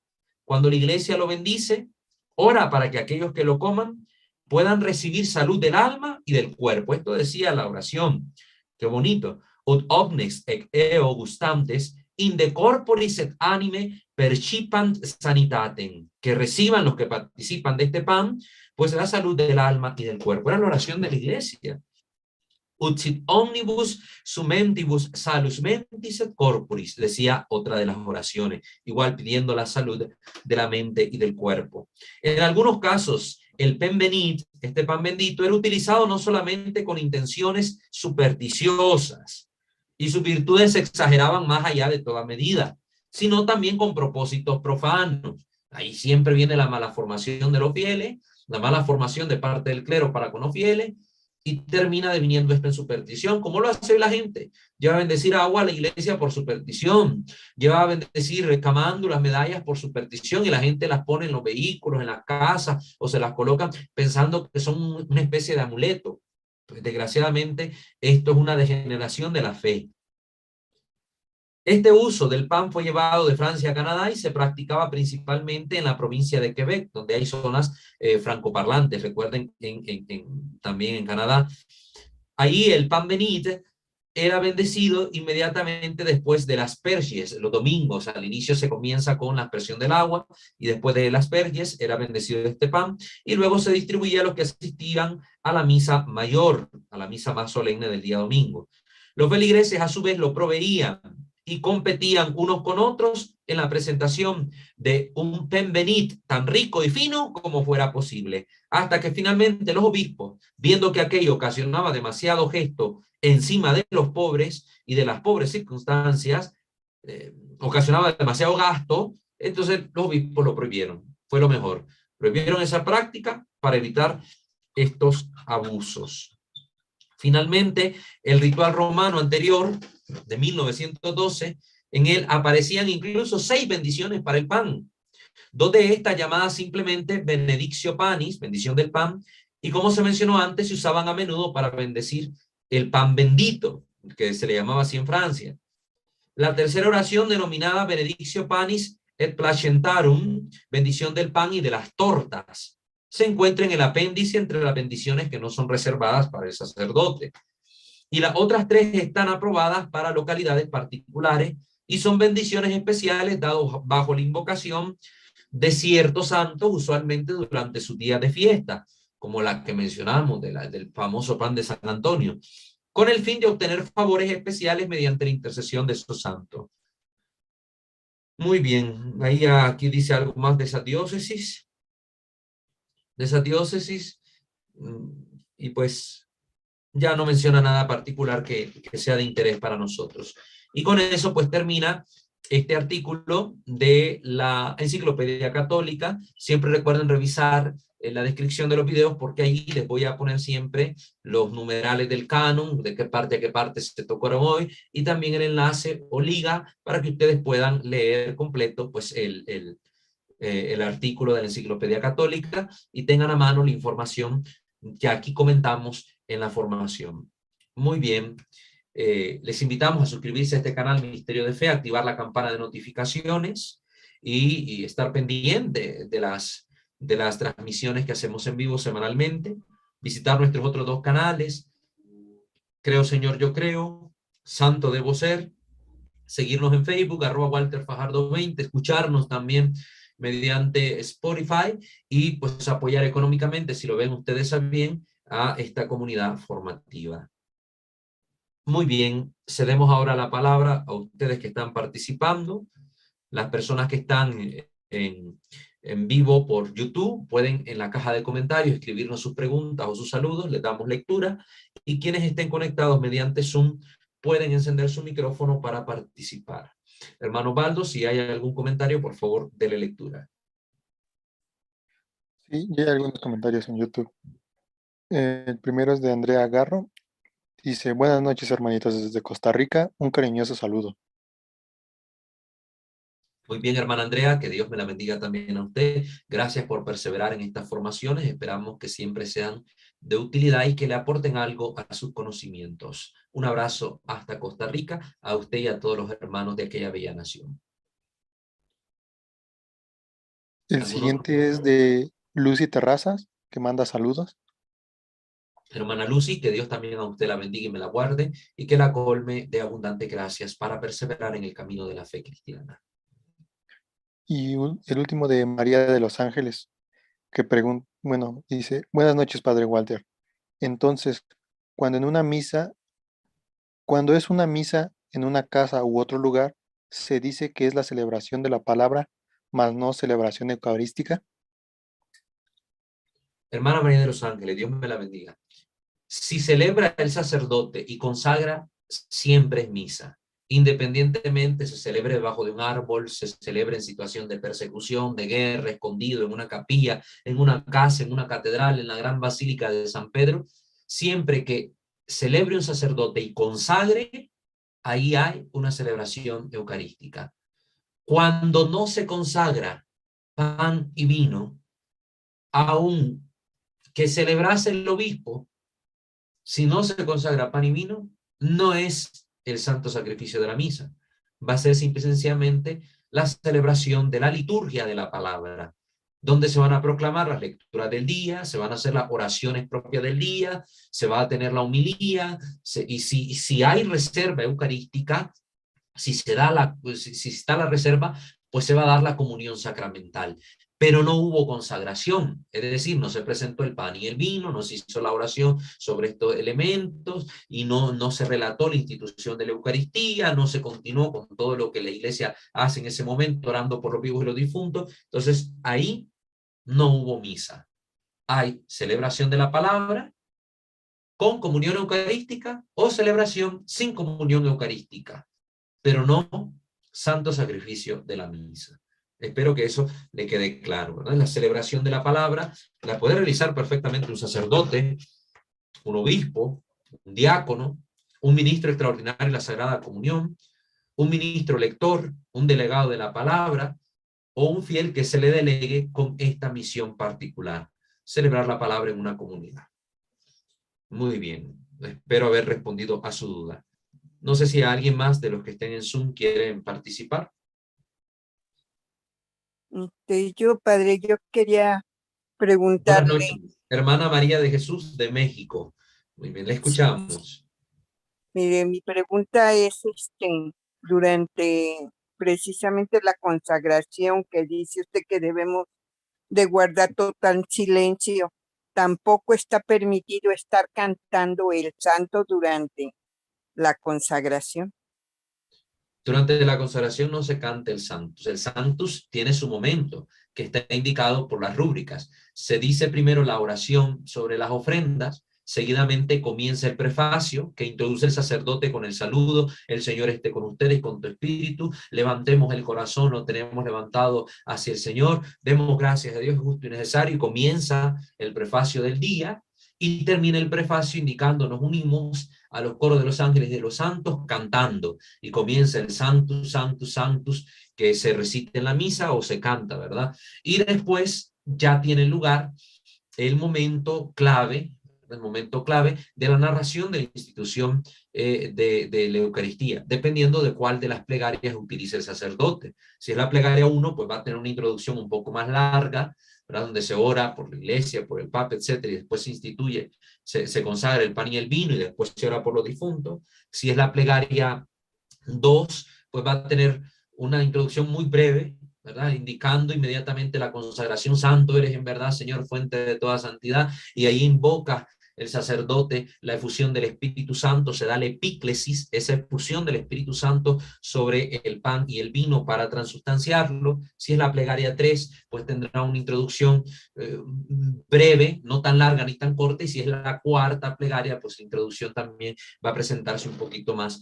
Cuando la iglesia lo bendice, ora para que aquellos que lo coman puedan recibir salud del alma y del cuerpo. Esto decía la oración. Qué bonito. Ut omnes eo gustantes in de corporis et anime percipant sanitatem. Que reciban los que participan de este pan, pues la salud del alma y del cuerpo. Era la oración de la iglesia. Ut sit omnibus sumentibus salus mentis et corporis, decía otra de las oraciones, igual pidiendo la salud de la mente y del cuerpo. En algunos casos, el pen benit, este pan bendito, era utilizado no solamente con intenciones supersticiosas, y sus virtudes se exageraban más allá de toda medida, sino también con propósitos profanos. Ahí siempre viene la mala formación de los fieles, la mala formación de parte del clero para con los fieles, y termina deviniendo esto en superstición. ¿Cómo lo hace la gente? Lleva a bendecir agua a la iglesia por superstición, lleva a bendecir recamándulas, medallas por superstición, y la gente las pone en los vehículos, en las casas, o se las colocan pensando que son una especie de amuleto. Pues, desgraciadamente, esto es una degeneración de la fe. Este uso del pan fue llevado de Francia a Canadá y se practicaba principalmente en la provincia de Quebec, donde hay zonas francoparlantes. Recuerden, también en Canadá. Ahí el pan benite era bendecido inmediatamente después de las asperges, los domingos. Al inicio se comienza con la aspersión del agua y después de las asperges era bendecido este pan y luego se distribuía a los que asistían a la misa mayor, a la misa más solemne del día domingo. Los feligreses a su vez lo proveían y competían unos con otros en la presentación de un pain bénit tan rico y fino como fuera posible, hasta que finalmente los obispos, viendo que aquello ocasionaba demasiado gesto encima de los pobres y de las pobres circunstancias, ocasionaba demasiado gasto, entonces los obispos lo prohibieron. Fue lo mejor. Prohibieron esa práctica para evitar estos abusos. Finalmente, el ritual romano anterior de 1912, en él aparecían incluso 6 bendiciones para el pan. 2 de estas llamadas simplemente benedictio panis, bendición del pan, y como se mencionó antes, se usaban a menudo para bendecir el pan bendito, que se le llamaba así en Francia. La tercera oración, denominada benedictio panis et placentarum, bendición del pan y de las tortas, se encuentra en el apéndice entre las bendiciones que no son reservadas para el sacerdote. Y las otras 3 están aprobadas para localidades particulares y son bendiciones especiales dadas bajo la invocación de ciertos santos, usualmente durante sus días de fiesta, como la que mencionamos, del famoso pan de San Antonio, con el fin de obtener favores especiales mediante la intercesión de esos santos. Muy bien, ahí aquí dice algo más de esa diócesis. Y pues ya no menciona nada particular que sea de interés para nosotros. Y con eso pues termina este artículo de la Enciclopedia Católica. Siempre recuerden revisar la descripción de los videos porque ahí les voy a poner siempre los numerales del canon, de qué parte a qué parte se tocaron hoy, y también el enlace o liga para que ustedes puedan leer completo pues el artículo de la Enciclopedia Católica y tengan a mano la información que aquí comentamos en la formación. Muy bien. Les invitamos a suscribirse a este canal Ministerio de Fe, activar la campana de notificaciones y estar pendiente de las transmisiones que hacemos en vivo semanalmente. Visitar nuestros otros 2 canales, Creo Señor Yo Creo, Santo Debo Ser, seguirnos en Facebook, @WalterFajardo20, escucharnos también mediante Spotify y pues apoyar económicamente, si lo ven ustedes bien, a esta comunidad formativa. Muy bien, cedemos ahora la palabra a ustedes que están participando. Las personas que están en vivo por YouTube pueden en la caja de comentarios escribirnos sus preguntas o sus saludos, les damos lectura, y quienes estén conectados mediante Zoom pueden encender su micrófono para participar. Hermano Baldo, si hay algún comentario, por favor, dele lectura. Sí, ya hay algunos comentarios en YouTube. El primero es de Andrea Garro. Dice, buenas noches hermanitos desde Costa Rica, un cariñoso saludo. Muy bien, hermana Andrea, que Dios me la bendiga también a usted. Gracias por perseverar en estas formaciones. Esperamos que siempre sean de utilidad y que le aporten algo a sus conocimientos. Un abrazo hasta Costa Rica, a usted y a todos los hermanos de aquella bella nación. El siguiente es de Lucy Terrazas, que manda saludos. Hermana Lucy, que Dios también a usted la bendiga y me la guarde, y que la colme de abundantes gracias para perseverar en el camino de la fe cristiana. Y el último de María de los Ángeles, que dice, buenas noches, Padre Walter. Entonces, cuando es una misa en una casa u otro lugar, se dice que es la celebración de la palabra, mas no celebración eucarística. Hermana María de los Ángeles, Dios me la bendiga. Si celebra el sacerdote y consagra, siempre es misa. Independientemente se celebre debajo de un árbol, se celebre en situación de persecución, de guerra, escondido en una capilla, en una casa, en una catedral, en la gran basílica de San Pedro, siempre que celebre un sacerdote y consagre, ahí hay una celebración eucarística. Cuando no se consagra pan y vino, aun que celebrase el obispo, si no se consagra pan y vino, no es el santo sacrificio de la misa. va a ser simple y sencillamente la celebración de la liturgia de la palabra, donde se van a proclamar las lecturas del día, se van a hacer las oraciones propias del día, se va a tener la homilía, y si hay reserva eucarística, si se da si está la reserva, pues se va a dar la comunión sacramental. Pero no hubo consagración, es decir, no se presentó el pan y el vino, no se hizo la oración sobre estos elementos y no se relató la institución de la Eucaristía, no se continuó con todo lo que la iglesia hace en ese momento, orando por los vivos y los difuntos. Entonces ahí no hubo misa. Hay celebración de la palabra con comunión eucarística o celebración sin comunión eucarística, pero no santo sacrificio de la misa. Espero que eso le quede claro, ¿verdad? La celebración de la palabra la puede realizar perfectamente un sacerdote, un obispo, un diácono, un ministro extraordinario de la Sagrada Comunión, un ministro lector, un delegado de la palabra, o un fiel que se le delegue con esta misión particular, celebrar la palabra en una comunidad. Muy bien, espero haber respondido a su duda. No sé si alguien más de los que estén en Zoom quieren participar. Yo, padre, yo quería Buenas preguntarle, noches, hermana María de Jesús de México. Muy bien, le escuchamos. mire, mi pregunta es, durante precisamente la consagración que dice usted que debemos de guardar total silencio, tampoco está permitido estar cantando el santo durante la consagración. Durante la consagración no se canta el Sanctus. El Sanctus tiene su momento, que está indicado por las rúbricas. Se dice primero la oración sobre las ofrendas, seguidamente comienza el prefacio, que introduce el sacerdote con el saludo: el Señor esté con ustedes, con tu espíritu, levantemos el corazón, lo tenemos levantado hacia el Señor, demos gracias a Dios justo y necesario, y comienza el prefacio del día, y termina el prefacio indicando: nos unimos a los coros de los ángeles y de los santos cantando, y comienza el Sanctus, Sanctus, Sanctus, que se recita en la misa o se canta, ¿verdad? Y después ya tiene lugar el momento clave de la narración de la institución de la Eucaristía, dependiendo de cuál de las plegarias utilice el sacerdote. Si es la plegaria 1, pues va a tener una introducción un poco más larga, ¿verdad? Donde se ora por la iglesia, por el papa, etcétera, y después se instituye, se consagra el pan y el vino, y después se ora por los difuntos. Si es la plegaria 2, pues va a tener una introducción muy breve, ¿verdad? Indicando inmediatamente la consagración: santo eres en verdad, Señor, fuente de toda santidad, y ahí invoca el sacerdote la efusión del Espíritu Santo, se da la epíclesis, esa efusión del Espíritu Santo sobre el pan y el vino para transustanciarlo. Si es la plegaria 3, pues tendrá una introducción breve, no tan larga ni tan corta, y si es la cuarta plegaria, pues la introducción también va a presentarse un poquito más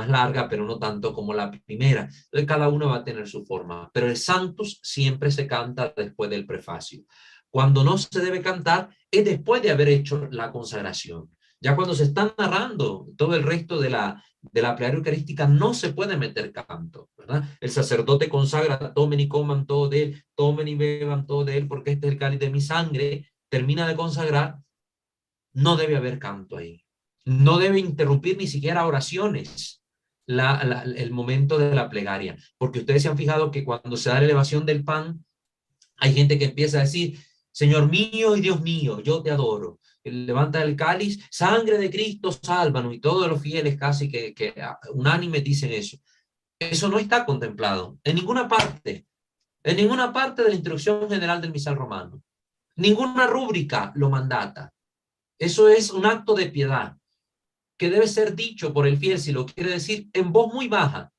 larga, pero no tanto como la primera. Entonces cada uno va a tener su forma, pero el Sanctus siempre se canta después del prefacio. Cuando no se debe cantar es después de haber hecho la consagración. Ya cuando se está narrando todo el resto de la plegaria eucarística, no se puede meter canto, ¿verdad? El sacerdote consagra: tomen y coman todo de él, tomen y beban todo de él, porque este es el cáliz de mi sangre. Termina de consagrar, no debe haber canto ahí. No debe interrumpir ni siquiera oraciones el momento de la plegaria, porque ustedes se han fijado que cuando se da la elevación del pan, hay gente que empieza a decir: Señor mío y Dios mío, yo te adoro. Levanta el cáliz: sangre de Cristo, sálvanos. Y todos los fieles casi que unánime dicen eso. Eso no está contemplado en ninguna parte de la instrucción general del misal romano. Ninguna rúbrica lo mandata. Eso es un acto de piedad que debe ser dicho por el fiel, si lo quiere decir, en voz muy baja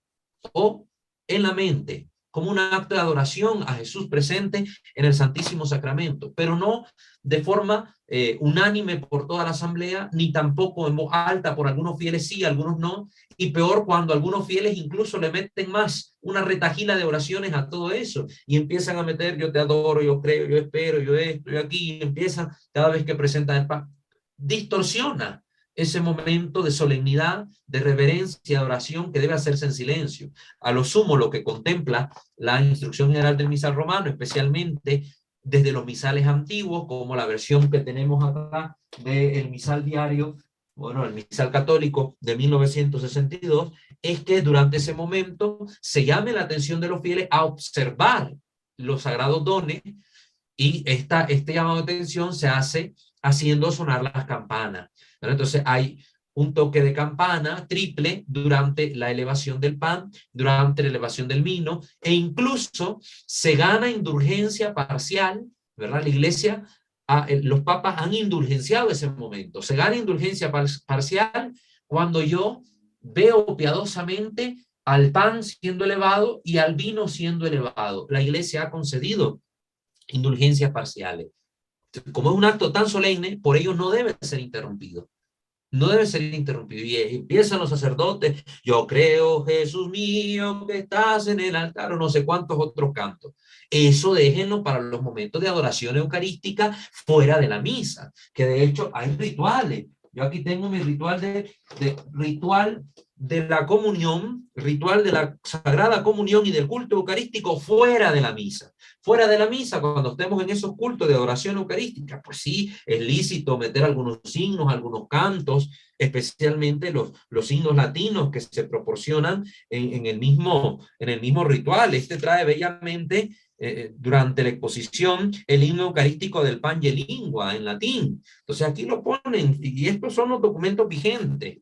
o en la mente, como un acto de adoración a Jesús presente en el Santísimo Sacramento, pero no de forma unánime por toda la asamblea, ni tampoco en voz alta por algunos fieles sí, algunos no, y peor cuando algunos fieles incluso le meten más, una retajila de oraciones a todo eso, y empiezan a meter: yo te adoro, yo creo, yo espero, yo esto, yo aquí, y empiezan cada vez que presentan el pan. Distorsiona ese momento de solemnidad, de reverencia, de adoración, que debe hacerse en silencio. A lo sumo, lo que contempla la instrucción general del misal romano, especialmente desde los misales antiguos, como la versión que tenemos acá del misal diario bueno, el misal católico de 1962, es que durante ese momento se llame la atención de los fieles a observar los sagrados dones, y este llamado de atención se hace haciendo sonar las campanas, ¿verdad? Entonces hay un toque de campana triple durante la elevación del pan, durante la elevación del vino, e incluso se gana indulgencia parcial, ¿verdad? La iglesia, los papas han indulgenciado ese momento. Se gana indulgencia parcial cuando yo veo piadosamente al pan siendo elevado y al vino siendo elevado. La iglesia ha concedido indulgencias parciales. Como es un acto tan solemne, por ello no debe ser interrumpido. No debe ser interrumpido. Y empiezan los sacerdotes, yo creo, Jesús mío, que estás en el altar, o no sé cuántos otros cantos. Eso déjenlo para los momentos de adoración eucarística fuera de la misa, que de hecho hay rituales. Yo aquí tengo mi ritual ritual de la comunión, ritual de la Sagrada Comunión y del culto eucarístico fuera de la misa. Fuera de la misa, cuando estemos en esos cultos de adoración eucarística, pues sí, es lícito meter algunos signos, algunos cantos, especialmente los signos latinos que se proporcionan en el mismo ritual. Este trae bellamente durante la exposición el himno eucarístico del Pange Lingua en latín. Entonces aquí lo ponen, y estos son los documentos vigentes.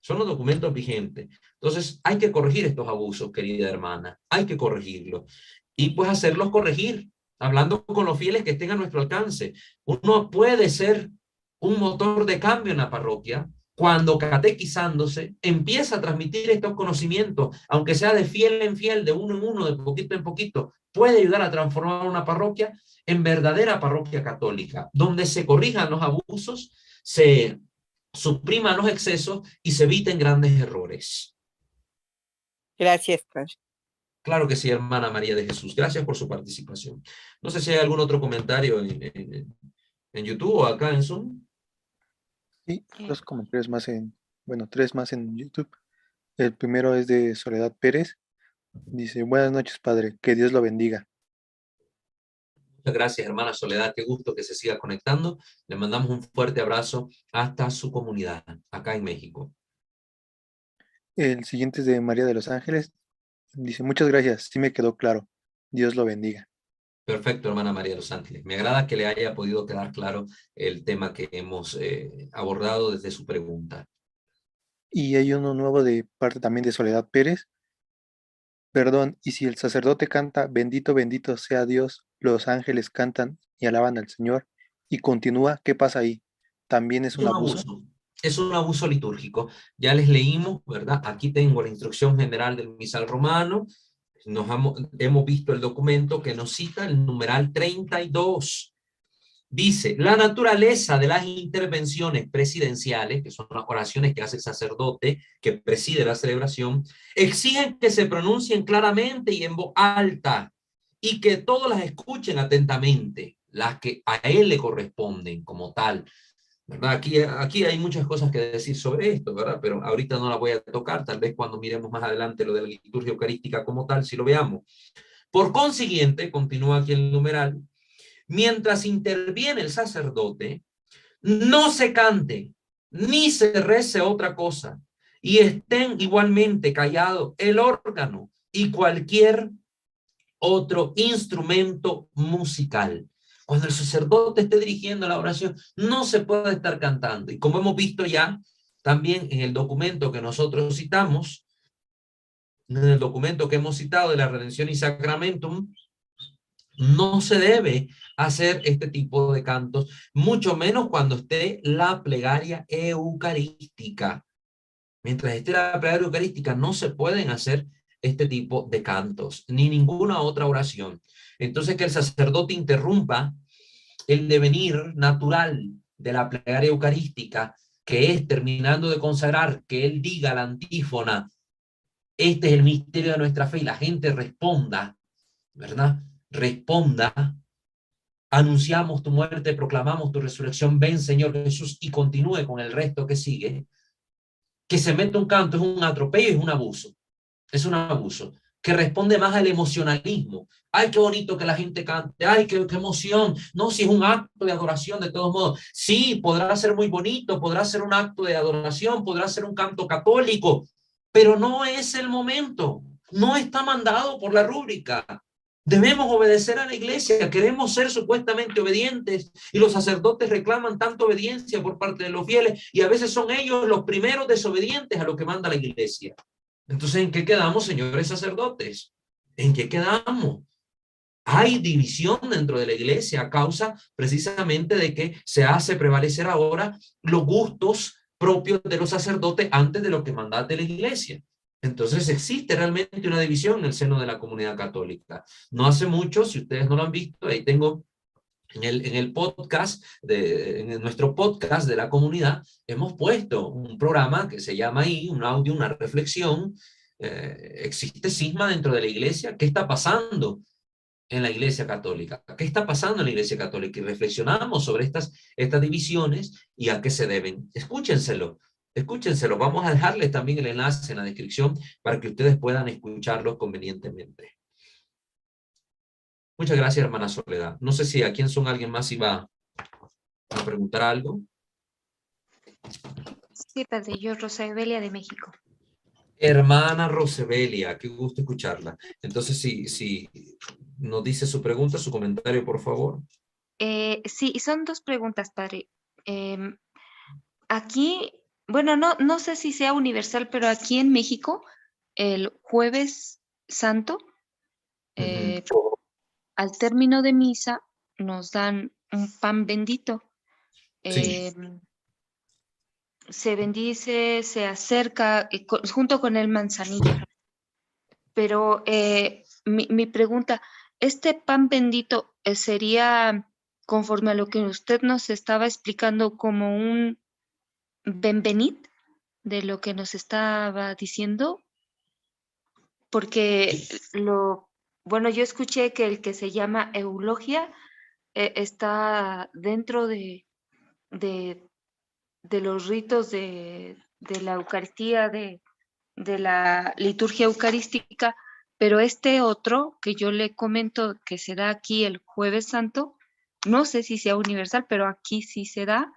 Son los documentos vigentes. Entonces hay que corregir estos abusos, querida hermana. Hay que corregirlos. Y pues hacerlos corregir, hablando con los fieles que estén a nuestro alcance. Uno puede ser un motor de cambio en la parroquia cuando, catequizándose, empieza a transmitir estos conocimientos, aunque sea de fiel en fiel, de uno en uno, de poquito en poquito, puede ayudar a transformar una parroquia en verdadera parroquia católica, donde se corrijan los abusos, se supriman los excesos y se eviten grandes errores. Gracias, padre. Claro que sí, hermana María de Jesús. Gracias por su participación. No sé si hay algún otro comentario en YouTube o acá en Zoom. Sí, dos comentarios más tres más en YouTube. El primero es de Soledad Pérez. Dice, buenas noches, padre, que Dios lo bendiga. Muchas gracias, hermana Soledad. Qué gusto que se siga conectando. Le mandamos un fuerte abrazo hasta su comunidad, acá en México. El siguiente es de María de los Ángeles. Dice, muchas gracias, sí me quedó claro. Dios lo bendiga. Perfecto, hermana María de los Ángeles. Me agrada que le haya podido quedar claro el tema que hemos abordado desde su pregunta. Y hay uno nuevo de parte también de Soledad Pérez. Perdón, y si el sacerdote canta, bendito, bendito sea Dios, los ángeles cantan y alaban al Señor, y continúa, ¿qué pasa ahí? ¿También es un abuso? Es un abuso litúrgico. Ya les leímos, ¿verdad? Aquí tengo la instrucción general del misal romano. Hemos visto el documento que nos cita el numeral 32. Dice, la naturaleza de las intervenciones presidenciales, que son las oraciones que hace el sacerdote que preside la celebración, exigen que se pronuncien claramente y en voz alta y que todos las escuchen atentamente, las que a él le corresponden como tal. ¿Verdad? Aquí hay muchas cosas que decir sobre esto, ¿verdad? Pero ahorita no la voy a tocar, tal vez cuando miremos más adelante lo de la liturgia eucarística como tal, si lo veamos. Por consiguiente, continúa aquí el numeral, mientras interviene el sacerdote, no se cante, ni se rece otra cosa, y estén igualmente callados el órgano y cualquier otro instrumento musical. Cuando el sacerdote esté dirigiendo la oración, no se puede estar cantando. Y como hemos visto ya, también en el documento que nosotros citamos, en el documento que hemos citado de la Redención y Sacramentum, no se debe hacer este tipo de cantos, mucho menos cuando esté la plegaria eucarística. Mientras esté la plegaria eucarística, no se pueden hacer este tipo de cantos, ni ninguna otra oración. Entonces, que el sacerdote interrumpa el devenir natural de la plegaria eucarística, que es terminando de consagrar, que él diga la antífona, este es el misterio de nuestra fe, y la gente responda, ¿verdad? Responda, anunciamos tu muerte, proclamamos tu resurrección, ven Señor Jesús, y continúe con el resto que sigue. Que se meta un canto es un atropello, es un abuso. Es un abuso. que responde más al emocionalismo. Ay, qué bonito que la gente cante, ay, qué emoción. No, si es un acto de adoración de todos modos. Sí, podrá ser muy bonito, podrá ser un acto de adoración, podrá ser un canto católico, pero no es el momento. No está mandado por la rúbrica. Debemos obedecer a la iglesia, queremos ser supuestamente obedientes y los sacerdotes reclaman tanta obediencia por parte de los fieles y a veces son ellos los primeros desobedientes a lo que manda la iglesia. Entonces, ¿en qué quedamos, señores sacerdotes? ¿En qué quedamos? Hay división dentro de la iglesia a causa precisamente de que se hace prevalecer ahora los gustos propios de los sacerdotes antes de lo que mandate la iglesia. Entonces existe realmente una división en el seno de la comunidad católica. No hace mucho, si ustedes no lo han visto, ahí tengo en el podcast, en nuestro podcast de la comunidad, hemos puesto un programa que se llama ahí, un audio, una reflexión. ¿Existe cisma dentro de la iglesia? ¿Qué está pasando en la iglesia católica? ¿Qué está pasando en la iglesia católica? Y reflexionamos sobre estas divisiones y a qué se deben. Escúchenselo. Escúchenselo, vamos a dejarles también el enlace en la descripción para que ustedes puedan escucharlo convenientemente. Muchas gracias, hermana Soledad. No sé si a quién son alguien más iba a preguntar algo. Sí, padre, yo Rosabelia de México. Hermana Rosebelia, qué gusto escucharla. Entonces, si nos dice su pregunta, su comentario, por favor. Sí, son dos preguntas, padre. Aquí, bueno, no sé si sea universal, pero aquí en México, el Jueves Santo, al término de misa, nos dan un pan bendito. Sí. Se bendice, se acerca junto con el manzanilla. Pero mi pregunta, ¿este pan bendito sería, conforme a lo que usted nos estaba explicando, como un benvenit de lo que nos estaba diciendo? Porque bueno, yo escuché que el que se llama eulogia está dentro de los ritos de la Eucaristía, de la liturgia eucarística, pero este otro que yo le comento que se da aquí el Jueves Santo, no sé si sea universal, pero aquí sí se da,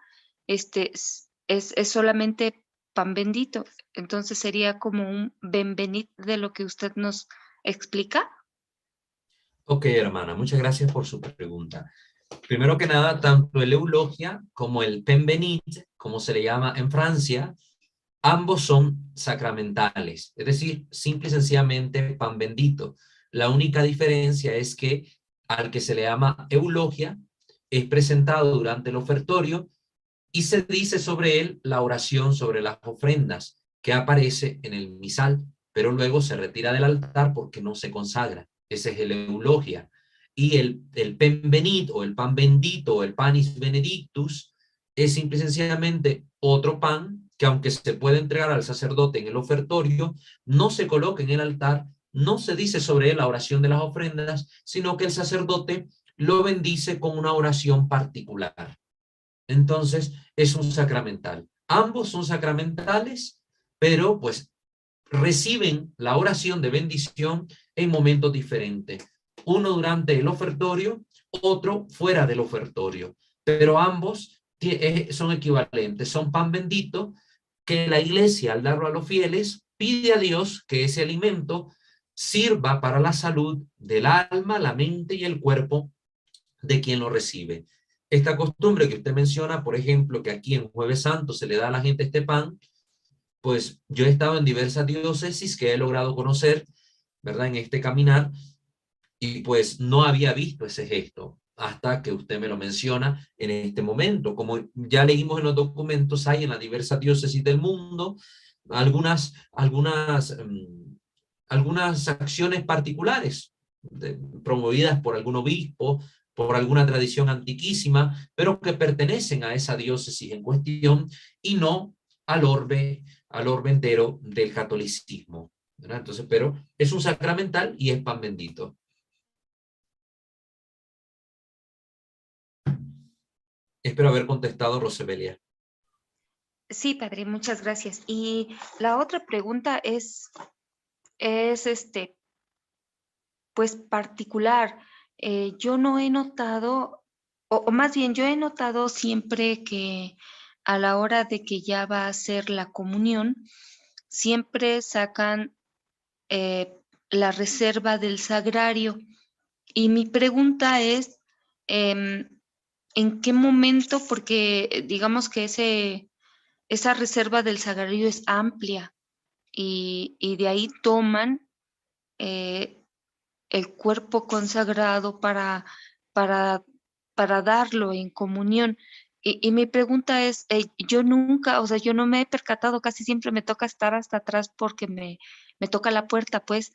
es solamente pan bendito. Entonces sería como un benvenit de lo que usted nos explica. Ok, hermana, muchas gracias por su pregunta. Primero que nada, tanto el eulogia como el penbenit, como se le llama en Francia, ambos son sacramentales, es decir, simple y sencillamente pan bendito. La única diferencia es que al que se le llama eulogia es presentado durante el ofertorio y se dice sobre él la oración sobre las ofrendas que aparece en el misal, pero luego se retira del altar porque no se consagra. Ese es el eulogia. Y el penbenit o el pan bendito o el panis benedictus es simple y sencillamente otro pan que, aunque se puede entregar al sacerdote en el ofertorio, no se coloca en el altar, no se dice sobre él la oración de las ofrendas, sino que el sacerdote lo bendice con una oración particular. Entonces, es un sacramental. Ambos son sacramentales, pero pues reciben la oración de bendición en momentos diferentes. Uno durante el ofertorio, otro fuera del ofertorio. Pero ambos son equivalentes, son pan bendito que la iglesia, al darlo a los fieles, pide a Dios que ese alimento sirva para la salud del alma, la mente y el cuerpo de quien lo recibe. Esta costumbre que usted menciona, por ejemplo, que aquí en Jueves Santo se le da a la gente este pan, pues yo he estado en diversas diócesis que he logrado conocer, ¿verdad? En este caminar, y pues no había visto ese gesto hasta que usted me lo menciona en este momento. Como ya leímos en los documentos, hay en las diversas diócesis del mundo algunas acciones particulares promovidas por algún obispo, por alguna tradición antiquísima, pero que pertenecen a esa diócesis en cuestión y no al orbe entero del catolicismo, ¿verdad? Entonces, pero es un sacramental y es pan bendito. Espero haber contestado, Rosebelia. Sí, padre, muchas gracias. Y la otra pregunta es pues particular. Yo no he notado, o más bien yo he notado siempre que a la hora de que ya va a ser la comunión, siempre sacan la reserva del sagrario. Y mi pregunta es, ¿en qué momento? Porque digamos que esa reserva del sagrario es amplia y de ahí toman el cuerpo consagrado para, para darlo en comunión. Y mi pregunta es, yo nunca, o sea, yo no me he percatado, casi siempre me toca estar hasta atrás porque me toca la puerta, pues,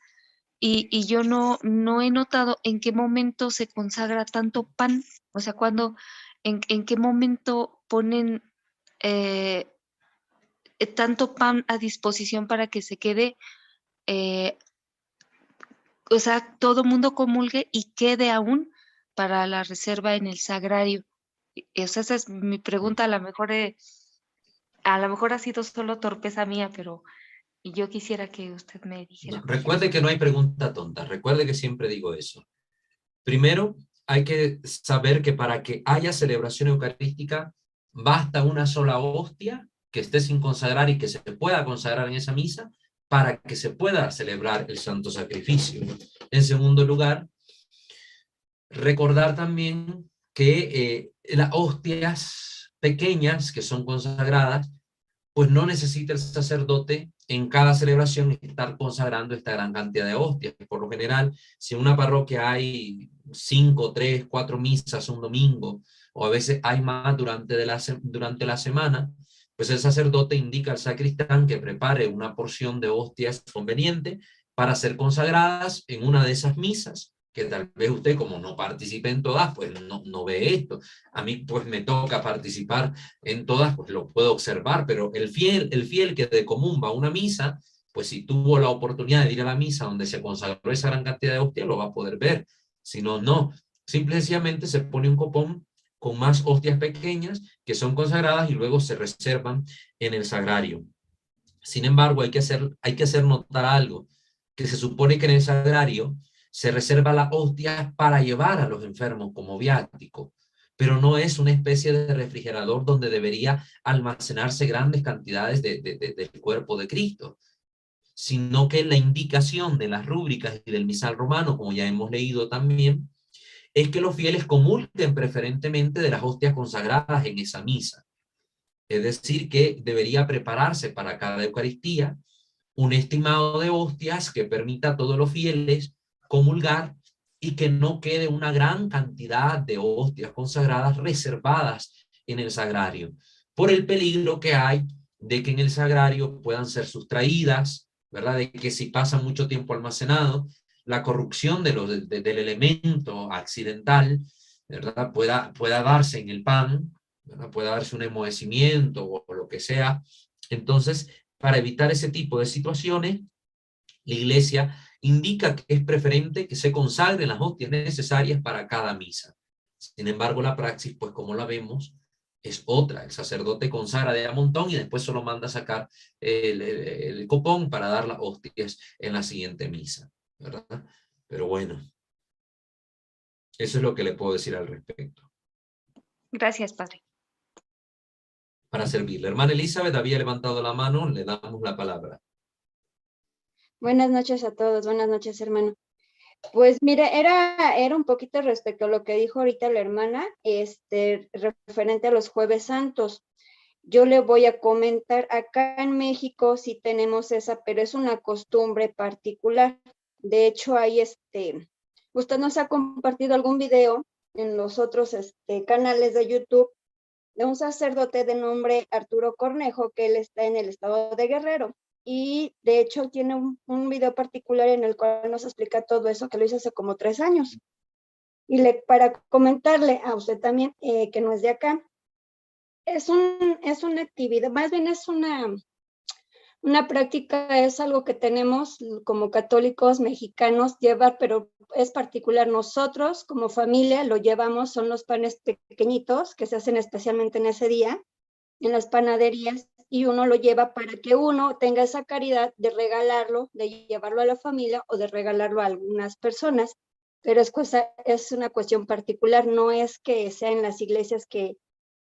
y yo no he notado en qué momento se consagra tanto pan, o sea, en qué momento ponen eh, tanto pan a disposición para que se quede, eh, o sea, todo mundo comulgue y quede aún para la reserva en el sagrario. O sea, esa es mi pregunta, a lo mejor ha sido solo torpeza mía, pero y yo quisiera que usted me No, dijera. recuerde que no hay pregunta tonta, recuerde que siempre digo eso. Primero, hay que saber que para que haya celebración eucarística, basta una sola hostia que esté sin consagrar y que se pueda consagrar en esa misa para que se pueda celebrar el santo sacrificio. En segundo lugar, recordar también que las hostias pequeñas que son consagradas, pues no necesita el sacerdote en cada celebración estar consagrando esta gran cantidad de hostias. Por lo general, si en una parroquia hay 5, 3, 4 misas un domingo, o a veces hay más durante la semana, pues el sacerdote indica al sacristán que prepare una porción de hostias conveniente para ser consagradas en una de esas misas, que tal vez usted, como no participe en todas, pues no ve esto. A mí pues me toca participar en todas, pues lo puedo observar, pero el fiel que de común va a una misa, pues si tuvo la oportunidad de ir a la misa donde se consagró esa gran cantidad de hostias, lo va a poder ver. Si no, no. Simple y sencillamente se pone un copón con más hostias pequeñas que son consagradas y luego se reservan en el sagrario. Sin embargo, hay que hacer notar algo, que se supone que en el sagrario se reserva las hostias para llevar a los enfermos como viático, pero no es una especie de refrigerador donde debería almacenarse grandes cantidades del cuerpo de Cristo, sino que la indicación de las rúbricas y del misal romano, como ya hemos leído también, es que los fieles comulguen preferentemente de las hostias consagradas en esa misa. Es decir, que debería prepararse para cada Eucaristía un estimado de hostias que permita a todos los fieles comulgar y que no quede una gran cantidad de hostias consagradas reservadas en el sagrario, por el peligro que hay de que en el sagrario puedan ser sustraídas, ¿verdad? De que si pasa mucho tiempo almacenado, la corrupción del elemento accidental, ¿verdad? Pueda darse en el pan, ¿verdad? Pueda darse un enmohecimiento o lo que sea. Entonces, para evitar ese tipo de situaciones, la Iglesia indica que es preferente que se consagren las hostias necesarias para cada misa. Sin embargo, la praxis, pues como la vemos, es otra. El sacerdote consagra de a montón y después solo manda a sacar el copón para dar las hostias en la siguiente misa, ¿verdad? Pero bueno, eso es lo que le puedo decir al respecto. Gracias, padre. Para servirle. Hermana Elizabeth había levantado la mano, le damos la palabra. Buenas noches a todos, buenas noches, hermano. Pues mire, era un poquito respecto a lo que dijo ahorita la hermana, referente a los Jueves Santos. Yo le voy a comentar, acá en México sí tenemos esa, pero es una costumbre particular. De hecho, ahí usted nos ha compartido algún video en los otros canales de YouTube de un sacerdote de nombre Arturo Cornejo, que él está en el estado de Guerrero. Y de hecho tiene un video particular en el cual nos explica todo eso, que lo hizo hace como 3 años. Y para comentarle a usted también, que no es de acá, es una actividad, más bien es una práctica, es algo que tenemos como católicos mexicanos llevar, pero es particular. Nosotros como familia lo llevamos, son los panes pequeñitos que se hacen especialmente en ese día, en las panaderías, y uno lo lleva para que uno tenga esa caridad de regalarlo, de llevarlo a la familia o de regalarlo a algunas personas. Pero es una cuestión particular, no es que sea en las iglesias que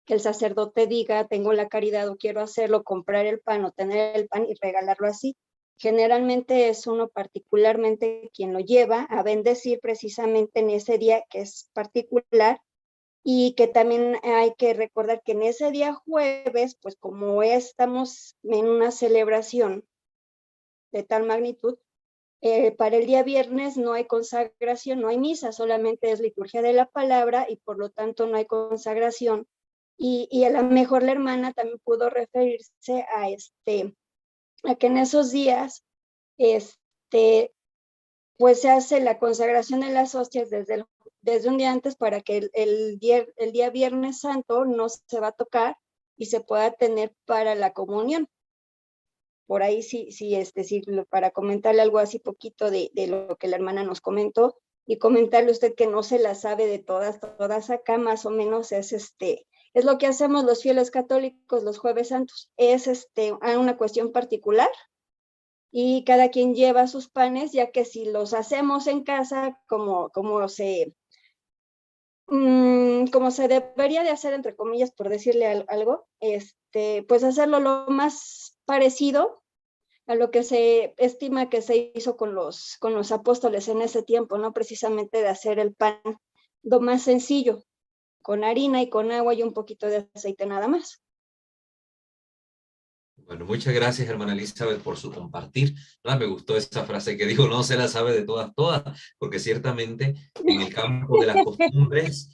el sacerdote diga, tengo la caridad o quiero hacerlo, comprar el pan o tener el pan y regalarlo así. Generalmente es uno particularmente quien lo lleva a bendecir precisamente en ese día que es particular, y que también hay que recordar que en ese día jueves, pues como estamos en una celebración de tal magnitud, para el día viernes no hay consagración, no hay misa, solamente es liturgia de la palabra y por lo tanto no hay consagración. Y a lo mejor la hermana también pudo referirse a que en esos días, pues se hace la consagración de las hostias desde un día antes para que el día Viernes Santo no se va a tocar y se pueda tener para la comunión. Por ahí sí, para comentarle algo así poquito de lo que la hermana nos comentó, y comentarle usted que no se la sabe de todas acá, más o menos es lo que hacemos los fieles católicos los jueves santos, es una cuestión particular, y cada quien lleva sus panes, ya que si los hacemos en casa, como se debería de hacer, entre comillas, por decirle algo, pues hacerlo lo más parecido a lo que se estima que se hizo con los apóstoles en ese tiempo, ¿no? Precisamente de hacer el pan lo más sencillo, con harina y con agua y un poquito de aceite nada más. Bueno, muchas gracias, hermana Elizabeth, por su compartir. Me gustó esa frase que dijo, no se la sabe de todas, porque ciertamente en el campo de las costumbres,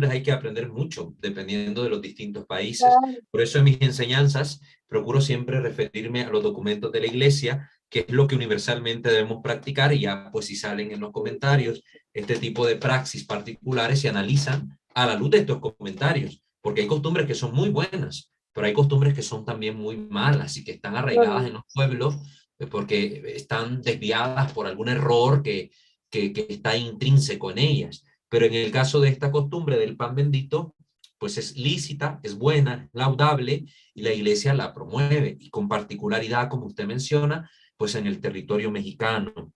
hay que aprender mucho, dependiendo de los distintos países. Por eso en mis enseñanzas procuro siempre referirme a los documentos de la Iglesia, que es lo que universalmente debemos practicar, y ya pues si salen en los comentarios este tipo de praxis particulares se analizan a la luz de estos comentarios, porque hay costumbres que son muy buenas, pero hay costumbres que son también muy malas y que están arraigadas en los pueblos porque están desviadas por algún error que está intrínseco en ellas. Pero en el caso de esta costumbre del pan bendito, pues es lícita, es buena, laudable, y la Iglesia la promueve, y con particularidad, como usted menciona, pues en el territorio mexicano.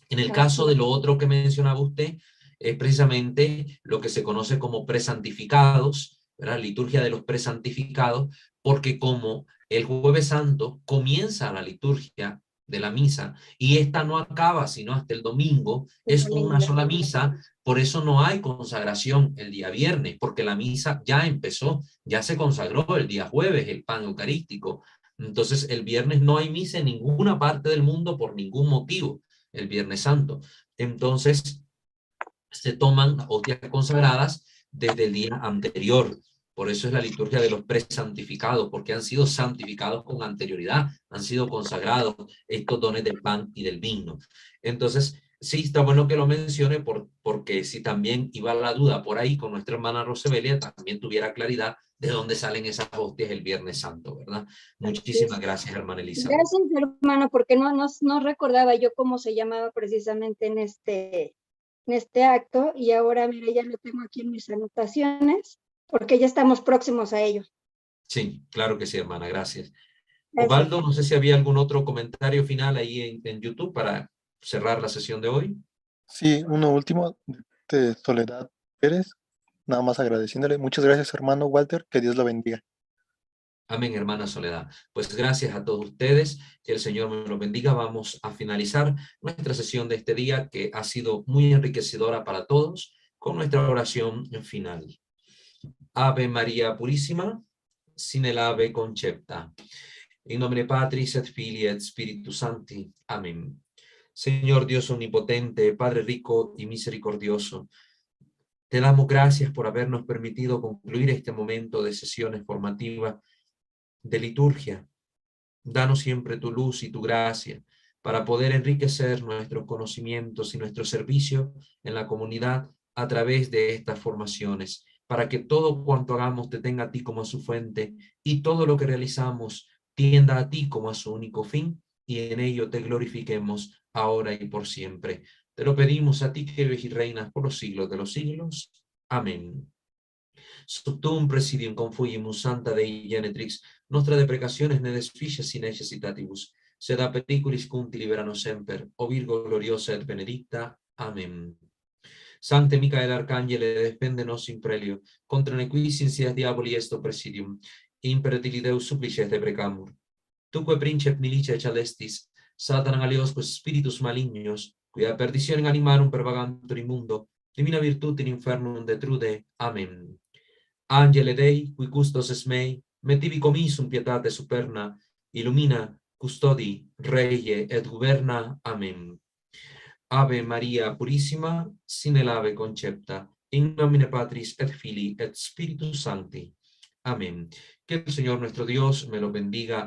En el caso de lo otro que mencionaba usted, es precisamente lo que se conoce como presantificados, ¿verdad? Liturgia de los presantificados, porque como el Jueves Santo comienza la liturgia de la misa y esta no acaba sino hasta el domingo, es una sola misa, por eso no hay consagración el día viernes, porque la misa ya empezó, ya se consagró el día jueves el pan eucarístico. Entonces el viernes no hay misa en ninguna parte del mundo por ningún motivo, el Viernes Santo. Entonces se toman hostias consagradas desde el día anterior. Por eso es la liturgia de los presantificados, porque han sido santificados con anterioridad, han sido consagrados estos dones del pan y del vino. Entonces, sí, está bueno que lo mencione, porque si también iba la duda por ahí con nuestra hermana Rosebelia, también tuviera claridad de dónde salen esas hostias el Viernes Santo, ¿verdad? Muchísimas gracias, hermana Elizabeth. Gracias, hermano, porque no recordaba yo cómo se llamaba precisamente en este acto, y ahora, mire, ya lo tengo aquí en mis anotaciones, porque ya estamos próximos a ello. Sí, claro que sí, hermana, gracias. Osvaldo, no sé si había algún otro comentario final ahí en YouTube para cerrar la sesión de hoy. Sí, uno último de Soledad Pérez, nada más agradeciéndole. Muchas gracias, hermano Walter, que Dios lo bendiga. Amén, hermana Soledad. Pues gracias a todos ustedes, que el Señor me los bendiga. Vamos a finalizar nuestra sesión de este día, que ha sido muy enriquecedora para todos, con nuestra oración final. Ave María Purísima, sin el ave concepta. In nomine Patris et Filii et Spiritus Sancti. Amén. Señor Dios omnipotente, Padre rico y misericordioso, te damos gracias por habernos permitido concluir este momento de sesiones formativas de liturgia. Danos siempre tu luz y tu gracia para poder enriquecer nuestros conocimientos y nuestro servicio en la comunidad a través de estas formaciones, para que todo cuanto hagamos te tenga a ti como a su fuente, y todo lo que realizamos tienda a ti como a su único fin, y en ello te glorifiquemos ahora y por siempre. Te lo pedimos a ti, que vives y reinas por los siglos de los siglos. Amén. Sub tuum presidium confugimus Santa Dei Genetrix, nostra deprecationes ne desficias in necessitatibus, sed a periculis cunti libera nos semper, o Virgo gloriosa et benedicta. Amén. Sancte Micael Arcangele, defende nos in prelio, contra nequis insidias diaboli esto presidium, imperatili Deus supplices deprecamur. Tuque princeps milicia celestis, Satanam aliosque spiritus malignos, cuia perditionem animarum pervagantur in mundo, divina virtute in infernum detrude. Amén. Angele Dei, qui custos es mei, mettivi commissum pietate superna, illumina, custodi, reie et guberna. Amén. Ave Maria Purissima, sine lave concepta, in nomine Patris et Filii et Spiritus Sancti. Amén. Que el Señor nuestro Dios me lo bendiga